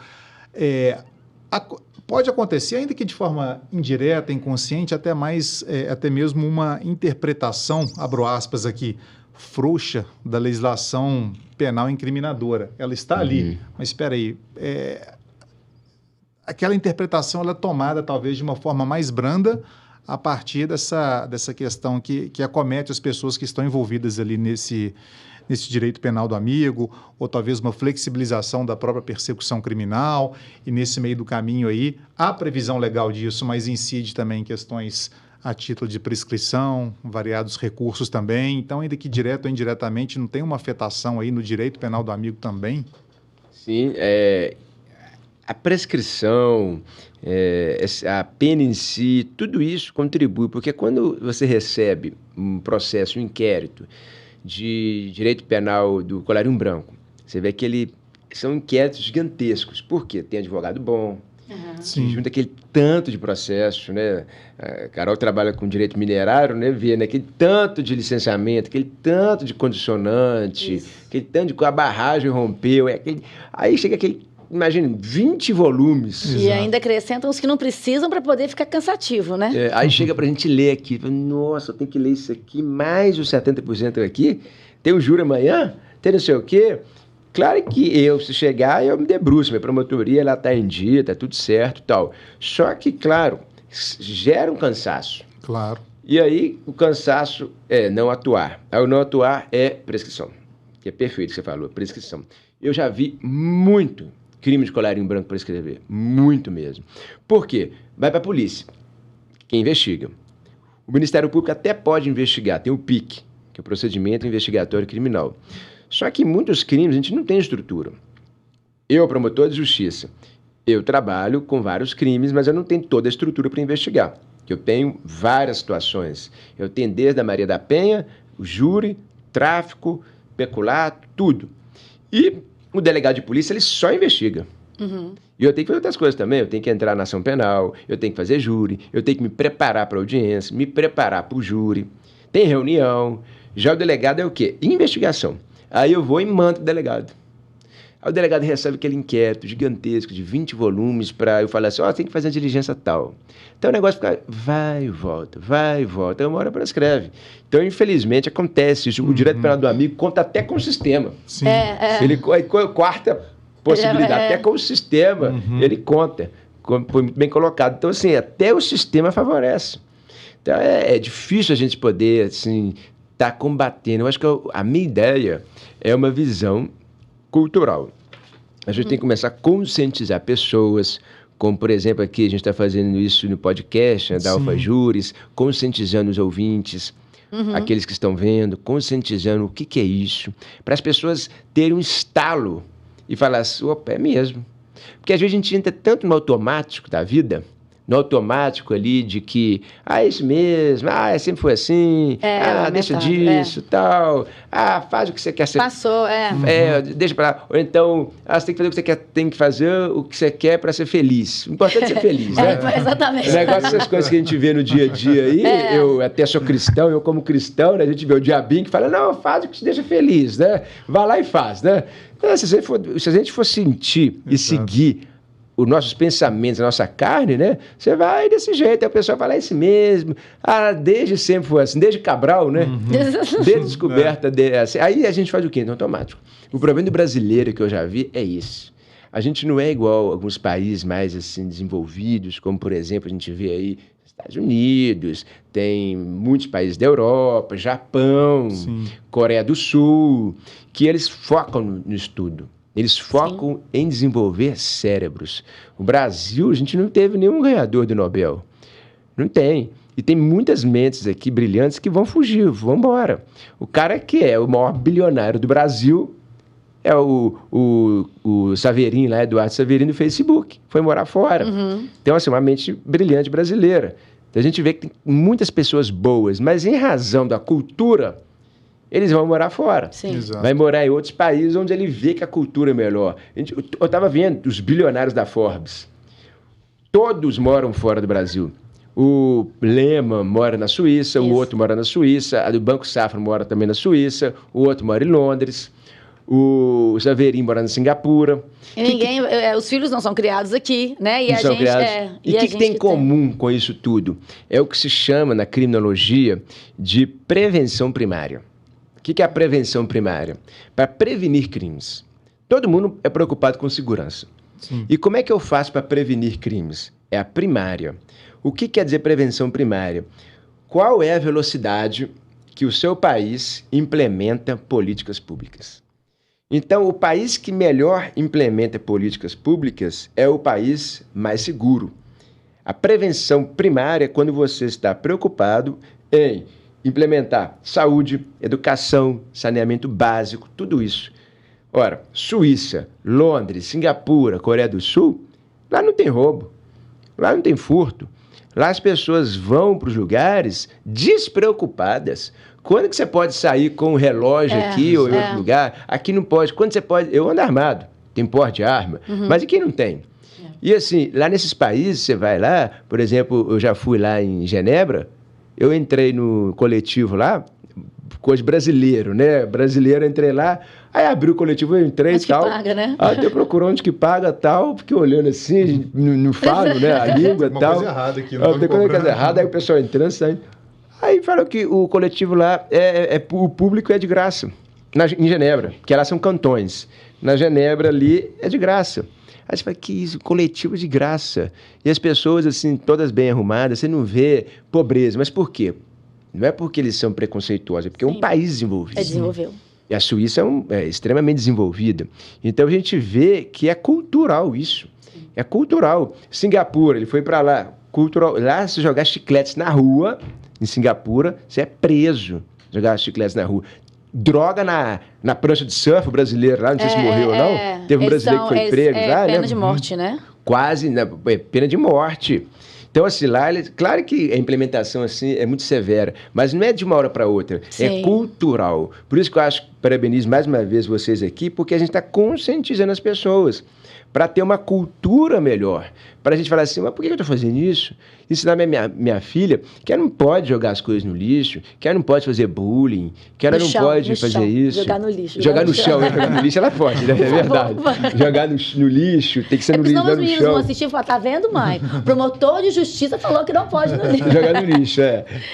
pode acontecer, ainda que de forma indireta, inconsciente, até mesmo uma interpretação, abro aspas aqui, frouxa da legislação penal incriminadora. Ela está ali, mas espera aí, aquela interpretação ela é tomada talvez de uma forma mais branda a partir dessa questão que acomete as pessoas que estão envolvidas ali nesse direito penal do amigo, ou talvez uma flexibilização da própria persecução criminal, e nesse meio do caminho aí, há previsão legal disso, mas incide também em questões a título de prescrição, variados recursos também, então ainda que direto ou indiretamente não tem uma afetação aí no direito penal do amigo também? Sim, a prescrição, a pena em si, tudo isso contribui, porque quando você recebe um processo, um inquérito de direito penal do colarinho branco, você vê que são inquéritos gigantescos. Por quê? Tem advogado bom, junta aquele tanto de processo, né? A Carol trabalha com direito minerário, né? Vê, né? Aquele tanto de licenciamento, aquele tanto de condicionante, aquele tanto de a barragem rompeu, aí chega aquele, imagina, 20 volumes. E ainda acrescentam os que não precisam para poder ficar cansativo, né? Aí chega pra gente ler aqui, nossa, eu tenho que ler isso aqui, mais os 70% aqui, tem o júri amanhã, tem não sei o quê. Claro que se chegar, eu me debruço, minha promotoria, ela está em dia, está tudo certo e tal. Só que, claro, gera um cansaço. Claro. E aí, o cansaço é não atuar. Aí o não atuar é prescrição, que é perfeito que você falou, prescrição. Eu já vi muito crime de colarinho branco prescrever, muito mesmo. Por quê? Vai para a polícia, quem investiga. O Ministério Público até pode investigar, tem o PIC, que é o Procedimento Investigatório Criminal. Só que muitos crimes a gente não tem estrutura. Eu, promotor de justiça, eu trabalho com vários crimes, mas eu não tenho toda a estrutura para investigar. Eu tenho várias situações. Eu tenho desde a Maria da Penha, o júri, tráfico, peculato, tudo. E o delegado de polícia, ele só investiga. E eu tenho que fazer outras coisas também. Eu tenho que entrar na ação penal, eu tenho que fazer júri, eu tenho que me preparar para a audiência, me preparar para o júri. Tem reunião. Já o delegado é o quê? Investigação. Aí eu vou e mando o delegado. Aí o delegado recebe aquele inquérito gigantesco de 20 volumes para eu falar assim, tem que fazer a diligência tal. Então o negócio fica, vai e volta, uma hora prescreve. Então, infelizmente, acontece isso. O direito penal do amigo conta até com o sistema. Sim. Ele, quarta possibilidade, até com o sistema, ele conta. Foi muito bem colocado. Então, assim, até o sistema favorece. Então, é difícil a gente poder, assim, estar combatendo. Eu acho que a minha ideia é uma visão cultural. A gente tem que começar a conscientizar pessoas, como, por exemplo, aqui a gente está fazendo isso no podcast, né, da Alfa Júris, conscientizando os ouvintes, aqueles que estão vendo, conscientizando o que é isso, para as pessoas terem um estalo e falar assim, opa, é mesmo. Porque às vezes a gente entra tanto no automático da vida, no automático ali de que, é isso mesmo, sempre foi assim, deixa disso, tal, faz o que você quer ser. Passou, deixa pra lá. Ou então, você tem que fazer o que você quer, tem que fazer o que você quer para ser feliz. O importante é ser feliz, né? Exatamente. O negócio dessas coisas que a gente vê no dia a dia aí, eu até sou cristão, eu como cristão, né, a gente vê o diabinho que fala, não, faz o que te deixa feliz, né? Vai lá e faz, né? Então, se a gente for sentir e seguir os nossos pensamentos, a nossa carne, né? Você vai desse jeito, aí o pessoal fala, é esse mesmo. Desde sempre foi assim, desde Cabral, né? Desde descoberta. Assim. Aí a gente faz o quê? No automático. O problema do brasileiro que eu já vi é isso. A gente não é igual a alguns países mais assim, desenvolvidos, como, por exemplo, a gente vê aí Estados Unidos, tem muitos países da Europa, Japão, Coreia do Sul, que eles focam no estudo. Eles focam em desenvolver cérebros. O Brasil, a gente não teve nenhum ganhador do Nobel. Não tem. E tem muitas mentes aqui brilhantes que vão fugir, vão embora. O cara que é o maior bilionário do Brasil é o Saverin, lá, Eduardo Saverin, do Facebook. Foi morar fora. Então, assim, uma mente brilhante brasileira. Então, a gente vê que tem muitas pessoas boas, mas em razão da cultura, eles vão morar fora. Vai morar em outros países onde ele vê que a cultura é melhor. Eu estava vendo os bilionários da Forbes. Todos moram fora do Brasil. O Lehman mora na Suíça, o outro mora na Suíça, a do Banco Safra mora também na Suíça, o outro mora em Londres, o Saverin mora na Singapura. E os filhos não são criados aqui, né? E não a são gente criados. E o que tem em comum com isso tudo? É o que se chama na criminologia de prevenção primária. O que é a prevenção primária? Para prevenir crimes. Todo mundo é preocupado com segurança. Sim. E como é que eu faço para prevenir crimes? É a primária. O que quer dizer prevenção primária? Qual é a velocidade que o seu país implementa políticas públicas? Então, o país que melhor implementa políticas públicas é o país mais seguro. A prevenção primária é quando você está preocupado em implementar saúde, educação, saneamento básico, tudo isso. Ora, Suíça, Londres, Singapura, Coreia do Sul, lá não tem roubo, lá não tem furto. Lá as pessoas vão para os lugares despreocupadas. Quando que você pode sair com um relógio aqui ou em outro lugar? Aqui não pode. Quando você pode... Eu ando armado, tem porte de arma, mas aqui não tem. E assim, lá nesses países, você vai lá, por exemplo, eu já fui lá em Genebra, eu entrei no coletivo lá, coisa brasileiro, né? Brasileiro, entrei lá, aí abri o coletivo, eu entrei e tal. Onde que paga, né? Até procurou onde que paga tal, porque olhando assim, não falo, né? A língua e tal. Tem coisa errada aqui, não tem coisa errada, aí o pessoal entrando, saindo. Aí falou que o coletivo lá, o público é de graça, em Genebra, que lá são cantões. Na Genebra ali é de graça. Aí você fala, que isso, coletivo de graça. E as pessoas, assim, todas bem arrumadas, você não vê pobreza. Mas por quê? Não é porque eles são preconceituosos, é porque é um país desenvolvido. Desenvolveu. E a Suíça é extremamente desenvolvida. Então a gente vê que é cultural isso. É cultural. Singapura, ele foi para lá. Cultural. Lá, se jogar chicletes na rua, em Singapura, você é preso. Jogar chicletes na rua. Droga na prancha de surf, o brasileiro lá, não sei se morreu ou não. Teve um brasileiro que foi preso lá, pena né? de morte, né? Quase, né? Pena de morte. Então, assim, lá, claro que a implementação assim, é muito severa, mas não é de uma hora para outra, é cultural. Por isso que eu acho, parabenizo mais uma vez vocês aqui, porque a gente está conscientizando as pessoas para ter uma cultura melhor. Para a gente falar assim, mas por que eu estou fazendo isso? Ensinar minha filha que ela não pode jogar as coisas no lixo, que ela não pode fazer bullying, que ela não pode fazer isso. Jogar no lixo. Jogar no chão, jogar no lixo ela pode, né? É verdade. Jogar no lixo, tem que ser no lixo, não no os meninos chão. vão assistir e falar, tá vendo, mãe? O promotor de justiça falou que não pode no lixo. Jogar no lixo,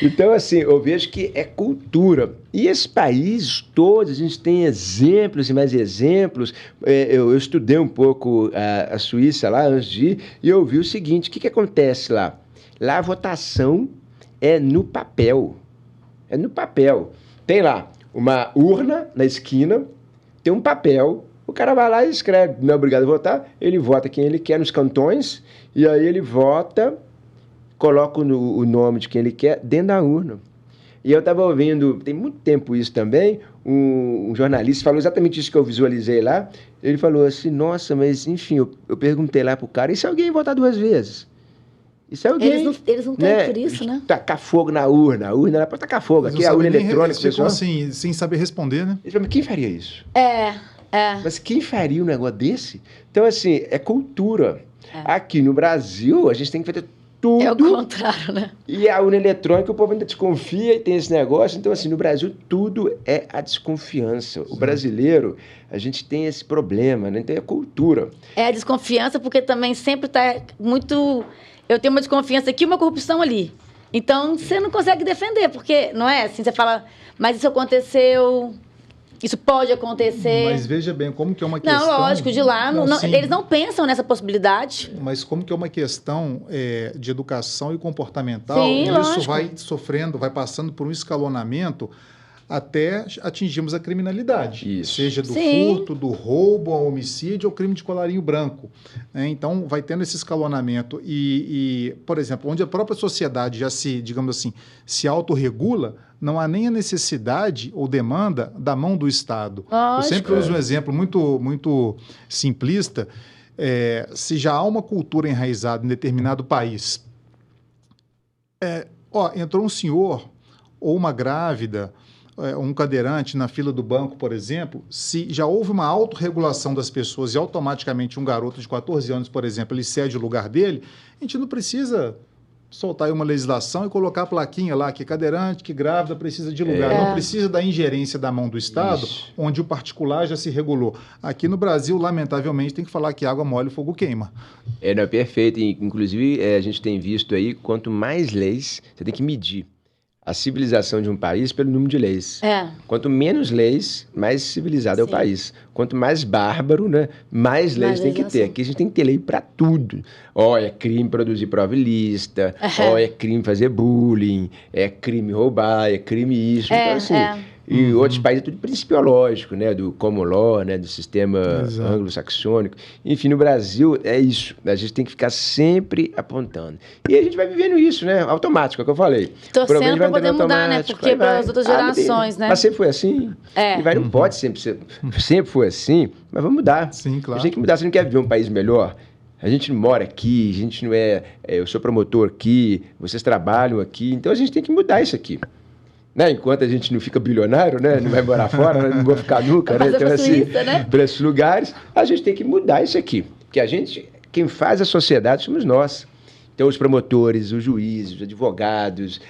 Então, assim, eu vejo que é cultura. E esses países todos, a gente tem exemplos e mais exemplos. Eu estudei um pouco a Suíça lá antes de ir, e eu vi o seguinte, o que acontece lá? Lá a votação é no papel. É no papel. Tem lá uma urna na esquina, tem um papel, o cara vai lá e escreve, não é obrigado a votar, ele vota quem ele quer nos cantões, e aí ele vota, coloca o nome de quem ele quer dentro da urna. E eu estava ouvindo, tem muito tempo isso também, um jornalista falou exatamente isso que eu visualizei lá. Ele falou assim, nossa, mas enfim, eu perguntei lá pro cara, e se alguém votar 2 vezes? E se alguém... Eles não têm por isso, né? Tacar fogo na urna, a urna era para tacar fogo, aqui é a urna eletrônica. Eles ficam assim, sem saber responder, né? Ele falou, mas quem faria isso? É. Mas quem faria um negócio desse? Então, assim, é cultura. Aqui no Brasil, a gente tem que fazer tudo. É o contrário, né? E a urna eletrônica, o povo ainda desconfia e tem esse negócio. Então, assim, no Brasil, tudo é a desconfiança. O brasileiro, a gente tem esse problema, né? Então, é cultura. É a desconfiança, porque também sempre está muito... Eu tenho uma desconfiança aqui e uma corrupção ali. Então, você não consegue defender, porque, não é assim, você fala, mas isso aconteceu... Isso pode acontecer. Mas veja bem, como que é uma questão... Não, lógico, de lá, eles não pensam nessa possibilidade. Mas como que é uma questão de educação e comportamental, Sim, isso lógico. vai sofrendo, vai passando por um escalonamento até atingirmos a criminalidade. Isso. Seja do furto, do roubo, ao homicídio ou crime de colarinho branco. Né? Então, vai tendo esse escalonamento. E, por exemplo, onde a própria sociedade já se, digamos assim, se autorregula, não há nem a necessidade ou demanda da mão do Estado. Lógico. Eu sempre uso um exemplo muito simplista. Se já há uma cultura enraizada em determinado país, entrou um senhor ou uma grávida, um cadeirante na fila do banco, por exemplo, se já houve uma autorregulação das pessoas e automaticamente um garoto de 14 anos, por exemplo, ele cede o lugar dele, a gente não precisa soltar aí uma legislação e colocar a plaquinha lá que cadeirante, que grávida precisa de lugar. Não precisa da ingerência da mão do Estado, onde o particular já se regulou. Aqui no Brasil, lamentavelmente, tem que falar que água mole, fogo queima. Não, é perfeito. Inclusive, a gente tem visto aí, quanto mais leis, você tem que medir. a civilização de um país pelo número de leis. Quanto menos leis, mais civilizado é o país. Quanto mais bárbaro, né, mais leis tem que ter. Aqui a gente tem que ter lei para tudo. É crime produzir prova ilícita, é crime fazer bullying, é crime roubar, é crime isso. Então, assim... E outros países é tudo principiológico, né? Do common law, né? Do sistema anglo-saxônico. Enfim, no Brasil é isso. A gente tem que ficar sempre apontando. E a gente vai vivendo isso, né? Automático, é o que eu falei. Torcendo para poder mudar, né? Porque para as outras gerações, né? Mas sempre foi assim. E não pode sempre ser. Sempre foi assim, mas vamos mudar. Sim, claro. A gente tem que mudar. Você não quer viver um país melhor? A gente não mora aqui, a gente não eu sou promotor aqui, vocês trabalham aqui. Então a gente tem que mudar isso aqui. Né? Enquanto a gente não fica bilionário, né? Não vai morar fora, né? Não vou ficar nunca, né? Então, assim, para esses lugares, a gente tem que mudar isso aqui. Porque quem faz a sociedade somos nós. Então, os promotores, os juízes, os advogados,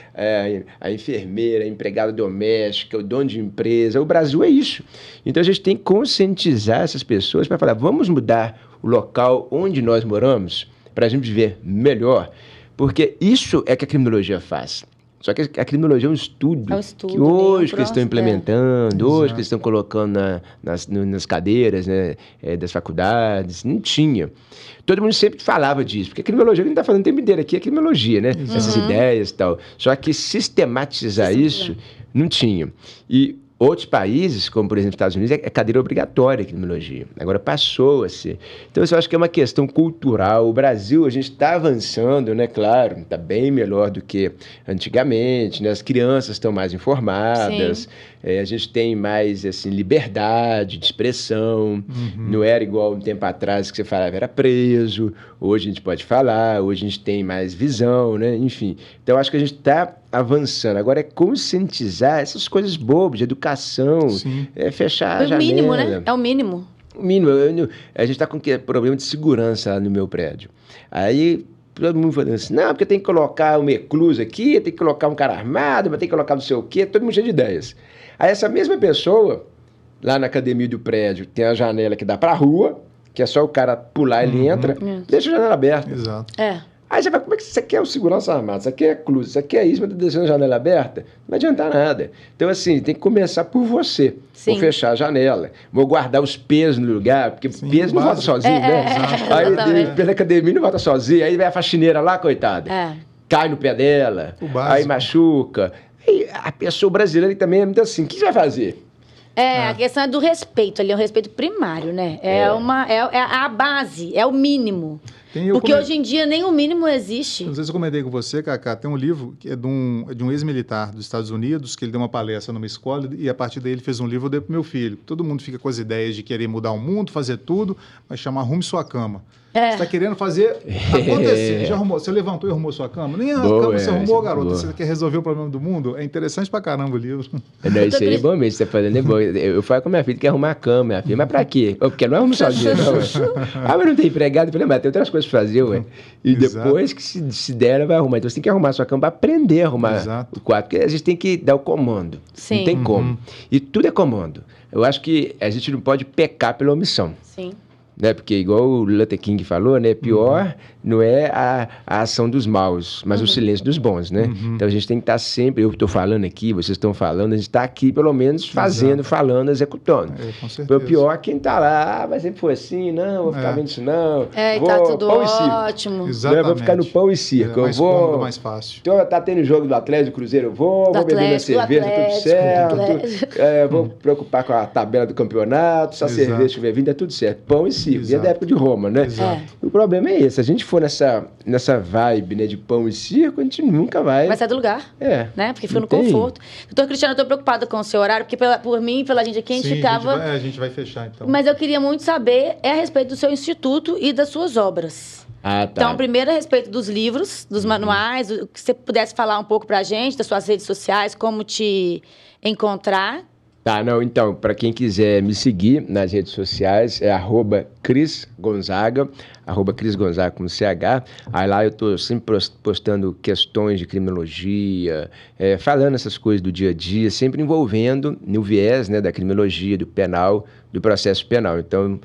a enfermeira, a empregada doméstica, o dono de empresa, o Brasil é isso. Então, a gente tem que conscientizar essas pessoas para falar, vamos mudar o local onde nós moramos para a gente viver melhor, porque isso é que a criminologia faz. Só que a criminologia é um estudo, que hoje que eles estão implementando, hoje que eles estão colocando nas cadeiras, né, das faculdades. Não tinha. Todo mundo sempre falava disso, porque a criminologia que a gente está falando o tempo inteiro aqui é criminologia, né? Essas ideias e tal. Só que sistematizar isso não tinha. E outros países, como por exemplo os Estados Unidos, é cadeira obrigatória a criminologia. Agora passou a ser. Então eu acho que é uma questão cultural. O Brasil, a gente está avançando, né? Claro, está bem melhor do que antigamente, né? As crianças estão mais informadas, a gente tem mais assim, liberdade de expressão. Não era igual um tempo atrás que você falava era preso. Hoje a gente pode falar, hoje a gente tem mais visão, né? Enfim. Então eu acho que a gente está avançando. Agora é conscientizar essas coisas bobas, de educação, fechar a janela. É o mínimo, né? É o mínimo. O mínimo. A gente está com problema de segurança lá no meu prédio. Aí todo mundo falando assim, não, porque tem que colocar um ecluso aqui, tem que colocar um cara armado, mas tem que colocar não sei o quê, todo mundo cheio de ideias. Aí essa mesma pessoa, lá na academia do prédio, tem a janela que dá para a rua, que é só o cara pular e ele entra, deixa a janela aberta. Exato. Aí você vai, como é que você quer o segurança armado? Você quer clube, você quer isso, mas tá deixando a janela aberta? Não vai adiantar nada. Então, assim, tem que começar por você. Vou fechar a janela, vou guardar os pesos no lugar, porque peso não volta sozinho, né? Aí, pela academia, não volta sozinho. Aí vai a faxineira lá, coitada. Cai no pé dela, aí machuca. Aí a pessoa brasileira também é muito assim, o que você vai fazer? A questão é do respeito ali, é um respeito primário, né? É a base, é o mínimo. Porque hoje em dia nem o mínimo existe. Não sei se eu comentei com você, Cacá, tem um livro que é de um ex-militar dos Estados Unidos, que ele deu uma palestra numa escola e a partir daí ele fez um livro, eu dei pro meu filho. Todo mundo fica com as ideias de querer mudar o mundo, fazer tudo, mas chama Arrume Sua Cama. Você está querendo fazer acontecer. Já arrumou, você levantou e arrumou sua cama? Nem a cama você arrumou, garoto. Você quer resolver o problema do mundo? É interessante pra caramba o livro. Não, isso aí é bom mesmo, você tá fazendo é bom. Eu falo com minha filha que quer arrumar a cama, minha filha, mas pra quê? Porque não é arrumar sozinho, não. Mas não tem empregado. Eu falei, mas tem outras coisas pra fazer, ué. E depois que se der, ela vai arrumar. Então você tem que arrumar a sua cama pra aprender a arrumar o quarto. Porque a gente tem que dar o comando. Não tem como. E tudo é comando. Eu acho que a gente não pode pecar pela omissão. Né? Porque, igual o Luther King falou, né? Pior não é a ação dos maus, mas o silêncio dos bons, né? Então, a gente tem que estar sempre... Eu estou falando aqui, vocês estão falando, a gente está aqui, pelo menos, fazendo, falando, executando. Com certeza. O pior é quem está lá, mas sempre foi assim, não, vou ficar vendo isso, não. Vou, tá tudo ótimo. Exatamente. Vou ficar no pão e circo. Mais cômodo, mais fácil. Então, tá tendo jogo do Atlético, do Cruzeiro, eu vou beber minha cerveja, tudo certo. Vou preocupar com a tabela do campeonato, se a cerveja estiver vindo, é tudo certo. Pão e circo. E é da época de Roma, né? O problema é esse. Se a gente for nessa vibe, né, de pão e circo, a gente nunca vai sair do lugar. Né? Porque fica no conforto. Doutor Cristiano, eu tô preocupada com o seu horário, porque por mim, pela gente aqui, a gente ficava... A gente vai fechar, então. Mas eu queria muito saber a respeito do seu instituto e das suas obras. Então, primeiro a respeito dos livros, dos manuais, que você pudesse falar um pouco pra gente, das suas redes sociais, como te encontrar. Então, para quem quiser me seguir nas redes sociais, é @CrisGonzaga, @CrisGonzaga com CH. Aí lá eu estou sempre postando questões de criminologia, falando essas coisas do dia a dia, sempre envolvendo no viés, né, da criminologia, do penal, do processo penal. Então,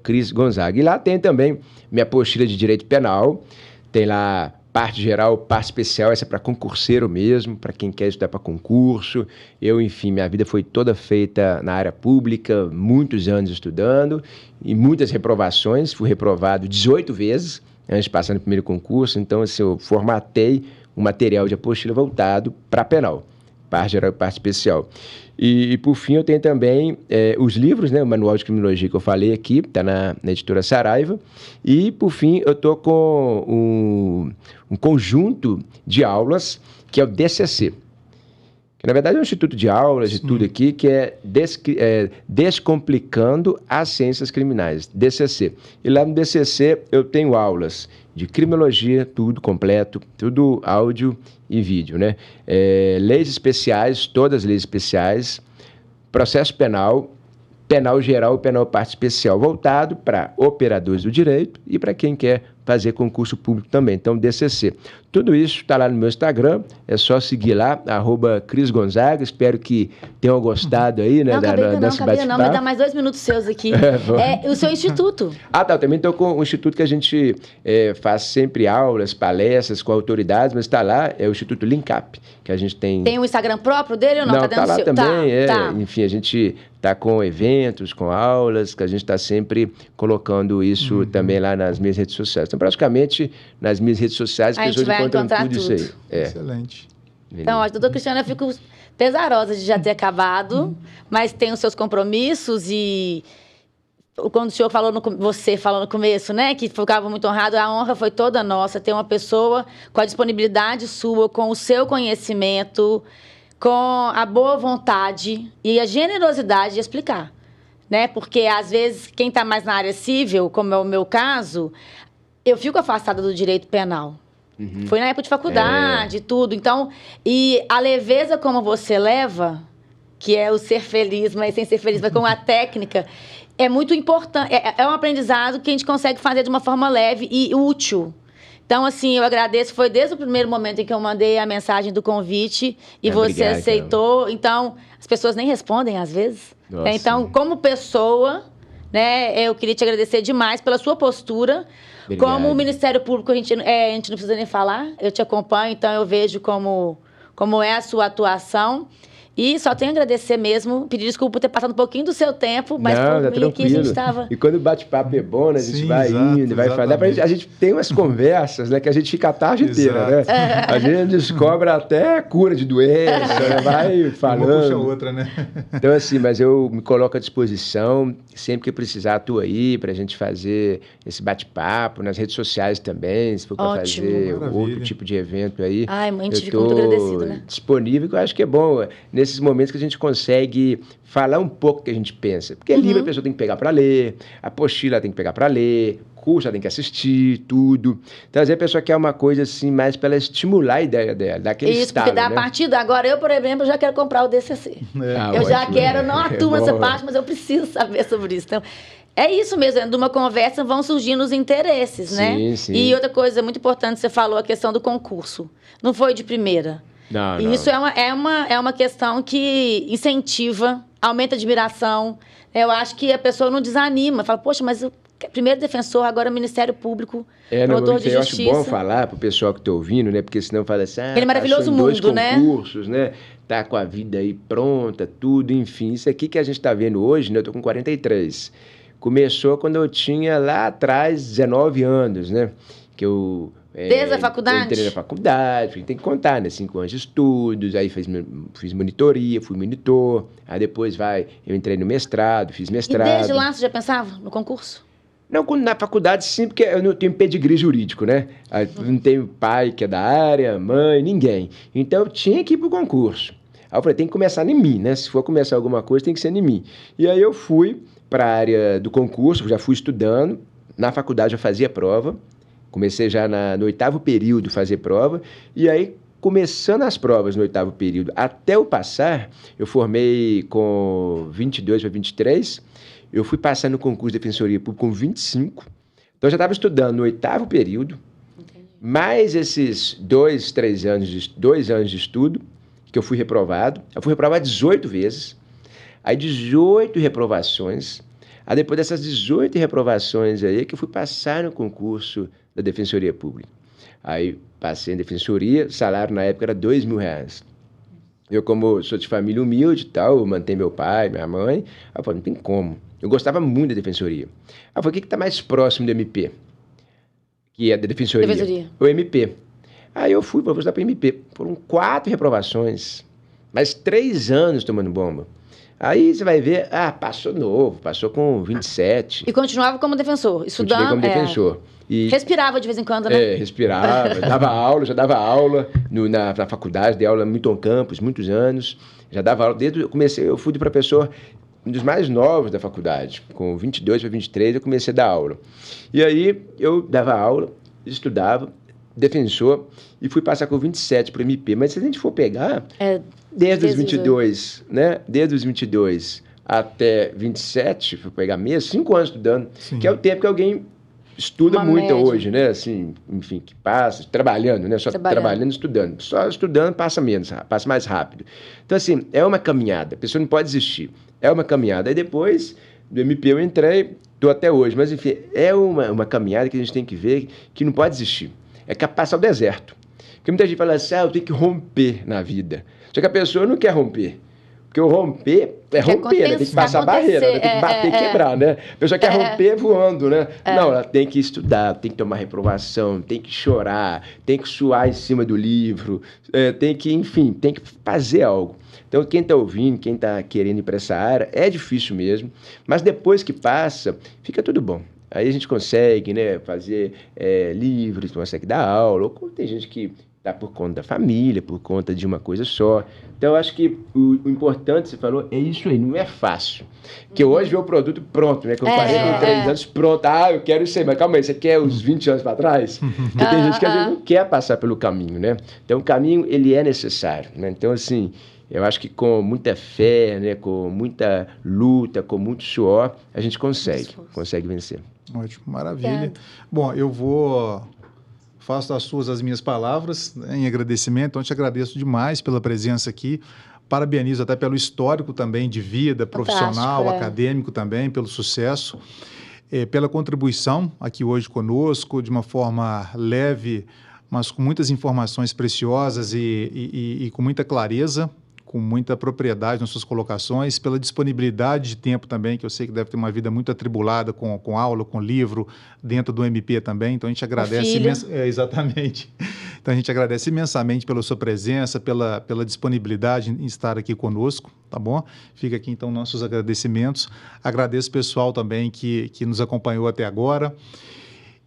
@CrisGonzaga. E lá tem também minha apostila de direito penal, tem lá parte geral, parte especial, essa é para concurseiro mesmo, para quem quer estudar para concurso. Eu, enfim, minha vida foi toda feita na área pública, muitos anos estudando e muitas reprovações. Fui reprovado 18 vezes antes de passar no primeiro concurso. Então, assim, eu formatei um material de apostila voltado para penal, parte geral e parte especial. E por fim, eu tenho também os livros, né, o Manual de Criminologia que eu falei aqui, está na editora Saraiva. E, por fim, eu estou com um conjunto de aulas, que é o DCC. Que, na verdade, é um instituto de aulas e tudo aqui, que é Descomplicando as Ciências Criminais, DCC. E lá no DCC eu tenho aulas de criminologia, tudo completo, tudo áudio e vídeo, né? Leis especiais, todas as leis especiais, processo penal, penal geral e penal parte especial, voltado para operadores do direito e para quem quer fazer concurso público também. Então, DCC. Tudo isso está lá no meu Instagram, é só seguir lá, @CrisGonzaga. Espero que tenham gostado aí, né? Não, não, me dá mais 2 minutos seus aqui. O seu instituto. Tá, eu também estou com um instituto que a gente faz sempre aulas, palestras com autoridades, mas está lá, é o Instituto Linkap, que a gente tem... Tem um Instagram próprio dele ou não? Não, tá lá também, Enfim, a gente está com eventos, com aulas, que a gente está sempre colocando isso também lá nas minhas redes sociais. Então, praticamente, nas minhas redes sociais, as pessoas encontram tudo isso aí. Excelente. Então, doutor Cristiano, eu fico pesarosa de já ter acabado, mas tem os seus compromissos e... Quando o senhor você falou no começo, né, que ficava muito honrado, a honra foi toda nossa, ter uma pessoa com a disponibilidade sua, com o seu conhecimento, com a boa vontade e a generosidade de explicar, né? Porque, às vezes, quem está mais na área civil, como é o meu caso, eu fico afastada do direito penal. Foi na época de faculdade e tudo. Então, e a leveza como você leva, que é o ser feliz, mas sem ser feliz, mas com a técnica, é muito importante. É um aprendizado que a gente consegue fazer de uma forma leve e útil. Então, assim, eu agradeço. Foi desde o primeiro momento em que eu mandei a mensagem do convite e você aceitou. Cara. Então, as pessoas nem respondem às vezes. Nossa. Então, como pessoa, né, eu queria te agradecer demais pela sua postura. Obrigado. Como o Ministério Público, a gente não precisa nem falar. Eu te acompanho, então eu vejo como é a sua atuação. E só tenho a agradecer mesmo, pedir desculpa por ter passado um pouquinho do seu tempo, mas por mim aqui a gente estava... E quando o bate-papo é bom, né, a gente vai indo, vai falando. A gente tem umas conversas, né, que a gente fica a tarde inteira, né? A gente descobre até cura de doença, né? Vai falando. Uma puxa outra, né? Então, assim, mas eu me coloco à disposição, sempre que precisar, tu aí, pra gente fazer esse bate-papo, nas redes sociais também, se for para fazer outro tipo de evento aí. Ai, mãe, a gente fica muito agradecido, né? Disponível, que eu acho que é bom, nesses momentos que a gente consegue falar um pouco o que a gente pensa. Porque livro a pessoa tem que pegar para ler, a apostila tem que pegar para ler, curso ela tem que assistir, tudo. Então, às vezes a pessoa quer uma coisa assim, mais para ela estimular a ideia dela, daquele estalo, porque dá né? Partida. Agora, eu, por exemplo, já quero comprar o DCC. Eu já quero, não atuo essa parte, mas eu preciso saber sobre isso. Então, é isso mesmo, de uma conversa vão surgindo os interesses, né? Sim. E outra coisa muito importante, você falou a questão do concurso. Não foi de primeira. Não. Isso é uma questão que incentiva, aumenta a admiração. Eu acho que a pessoa não desanima. Fala, poxa, mas o primeiro defensor, agora Ministério Público, promotor de Justiça. Eu acho bom falar pro pessoal que está ouvindo, né? Porque senão fala assim... Aquele maravilhoso mundo, né? Concursos, né? Tá com a vida aí pronta, tudo, enfim. Isso aqui que a gente está vendo hoje, né? Eu tô com 43. Começou quando eu tinha lá atrás 19 anos, né? Que eu... Desde a faculdade? Entrei na faculdade, tem que contar, né? 5 anos de estudos, aí fiz monitoria, fui monitor, aí depois eu entrei no mestrado, fiz mestrado. E desde lá você já pensava no concurso? Não, na faculdade sim, porque eu não tenho pedigree jurídico, né? Eu não tenho pai que é da área, mãe, ninguém. Então eu tinha que ir pro concurso. Aí eu falei, tem que começar em mim, né? Se for começar alguma coisa, tem que ser em mim. E aí eu fui para a área do concurso, já fui estudando, na faculdade eu fazia prova. Comecei já no 8º período fazer prova, e aí, começando as provas no 8º período, até eu passar, eu formei com 22 para 23, eu fui passar no concurso de Defensoria Pública com 25, então eu já estava estudando no 8º período, mais esses 2 anos de estudo, que eu fui reprovado 18 vezes, aí 18 reprovações, aí depois dessas 18 reprovações aí, que eu fui passar no concurso da Defensoria Pública. Aí passei em defensoria, o salário na época era R$2.000. Eu, como sou de família humilde e tal, eu mantenho meu pai, minha mãe, aí eu falei, não tem como. Eu gostava muito da defensoria. Aí eu falei, o que está mais próximo do MP? Que é da defensoria. O MP. Aí eu fui para estudar para o MP. Foram 4 reprovações, mais 3 anos tomando bomba. Aí você vai ver, passou novo, passou com 27. E continuava como defensor, estudando? Continuei como defensor. E respirava de vez em quando, né? Respirava, já dava aula na faculdade, dei aula no Milton Campos, muitos anos. Já dava aula, desde eu fui de professor, um dos mais novos da faculdade, com 22 para 23 eu comecei a dar aula. E aí eu dava aula, estudava, defensor, e fui passar com 27 para o MP. Mas se a gente for pegar, desde os 22, né? Desde os 22 até 27, fui pegar mesmo, 5 anos estudando, Sim. que é o tempo que alguém estuda muito hoje, né? Assim, enfim, que passa, trabalhando, né? Só trabalhando, estudando. Só estudando passa menos, passa mais rápido. Então, assim, é uma caminhada, a pessoa não pode desistir. É uma caminhada. Aí depois do MP eu entrei, estou até hoje, mas enfim, é uma caminhada que a gente tem que ver que não pode desistir. É passar o deserto. Porque muita gente fala assim, eu tenho que romper na vida. Só que a pessoa não quer romper. Porque o romper é romper, né? Tem que passar a barreira, né? Tem que bater e quebrar, né? A pessoa quer romper voando, né? Não, ela tem que estudar, tem que tomar reprovação, tem que chorar, tem que suar em cima do livro, tem que, enfim, tem que fazer algo. Então, quem está ouvindo, quem está querendo ir para essa área, é difícil mesmo, mas depois que passa, fica tudo bom. Aí a gente consegue, né, fazer livros, consegue dar aula, ou tem gente que dá por conta da família, por conta de uma coisa só. Então, eu acho que o importante, você falou, é isso aí, não é fácil. Porque hoje vê o produto pronto, né? Com 43 anos, pronto. Eu quero isso aí, mas calma aí, você quer os 20 anos para trás? Porque tem gente que às vezes não quer passar pelo caminho, né? Então, o caminho, ele é necessário, né? Então, assim, eu acho que com muita fé, né? Com muita luta, com muito suor, a gente consegue vencer. Ótimo, maravilha. Bom, eu faço das suas as minhas palavras, né, em agradecimento, então eu te agradeço demais pela presença aqui, parabenizo até pelo histórico também de vida, profissional, acadêmico também, pelo sucesso, pela contribuição aqui hoje conosco, de uma forma leve, mas com muitas informações preciosas e com muita clareza, com muita propriedade nas suas colocações, pela disponibilidade de tempo também, que eu sei que deve ter uma vida muito atribulada com aula, com livro, dentro do MP também, então a gente agradece exatamente. Então a gente agradece imensamente pela sua presença, pela disponibilidade em estar aqui conosco, tá bom? Fica aqui então nossos agradecimentos. Agradeço o pessoal também que nos acompanhou até agora.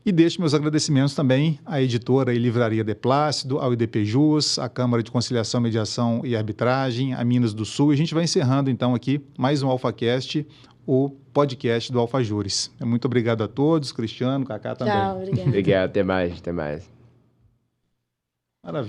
E deixo meus agradecimentos também à editora e Livraria de Plácido, ao IDPJus, à Câmara de Conciliação, Mediação e Arbitragem, a Minas do Sul. E a gente vai encerrando, então, aqui mais um AlfaCast, o podcast do AlfaJuris. Muito obrigado a todos, Cristiano, Cacá também. Tchau, obrigado. Obrigado, até mais. Maravilha.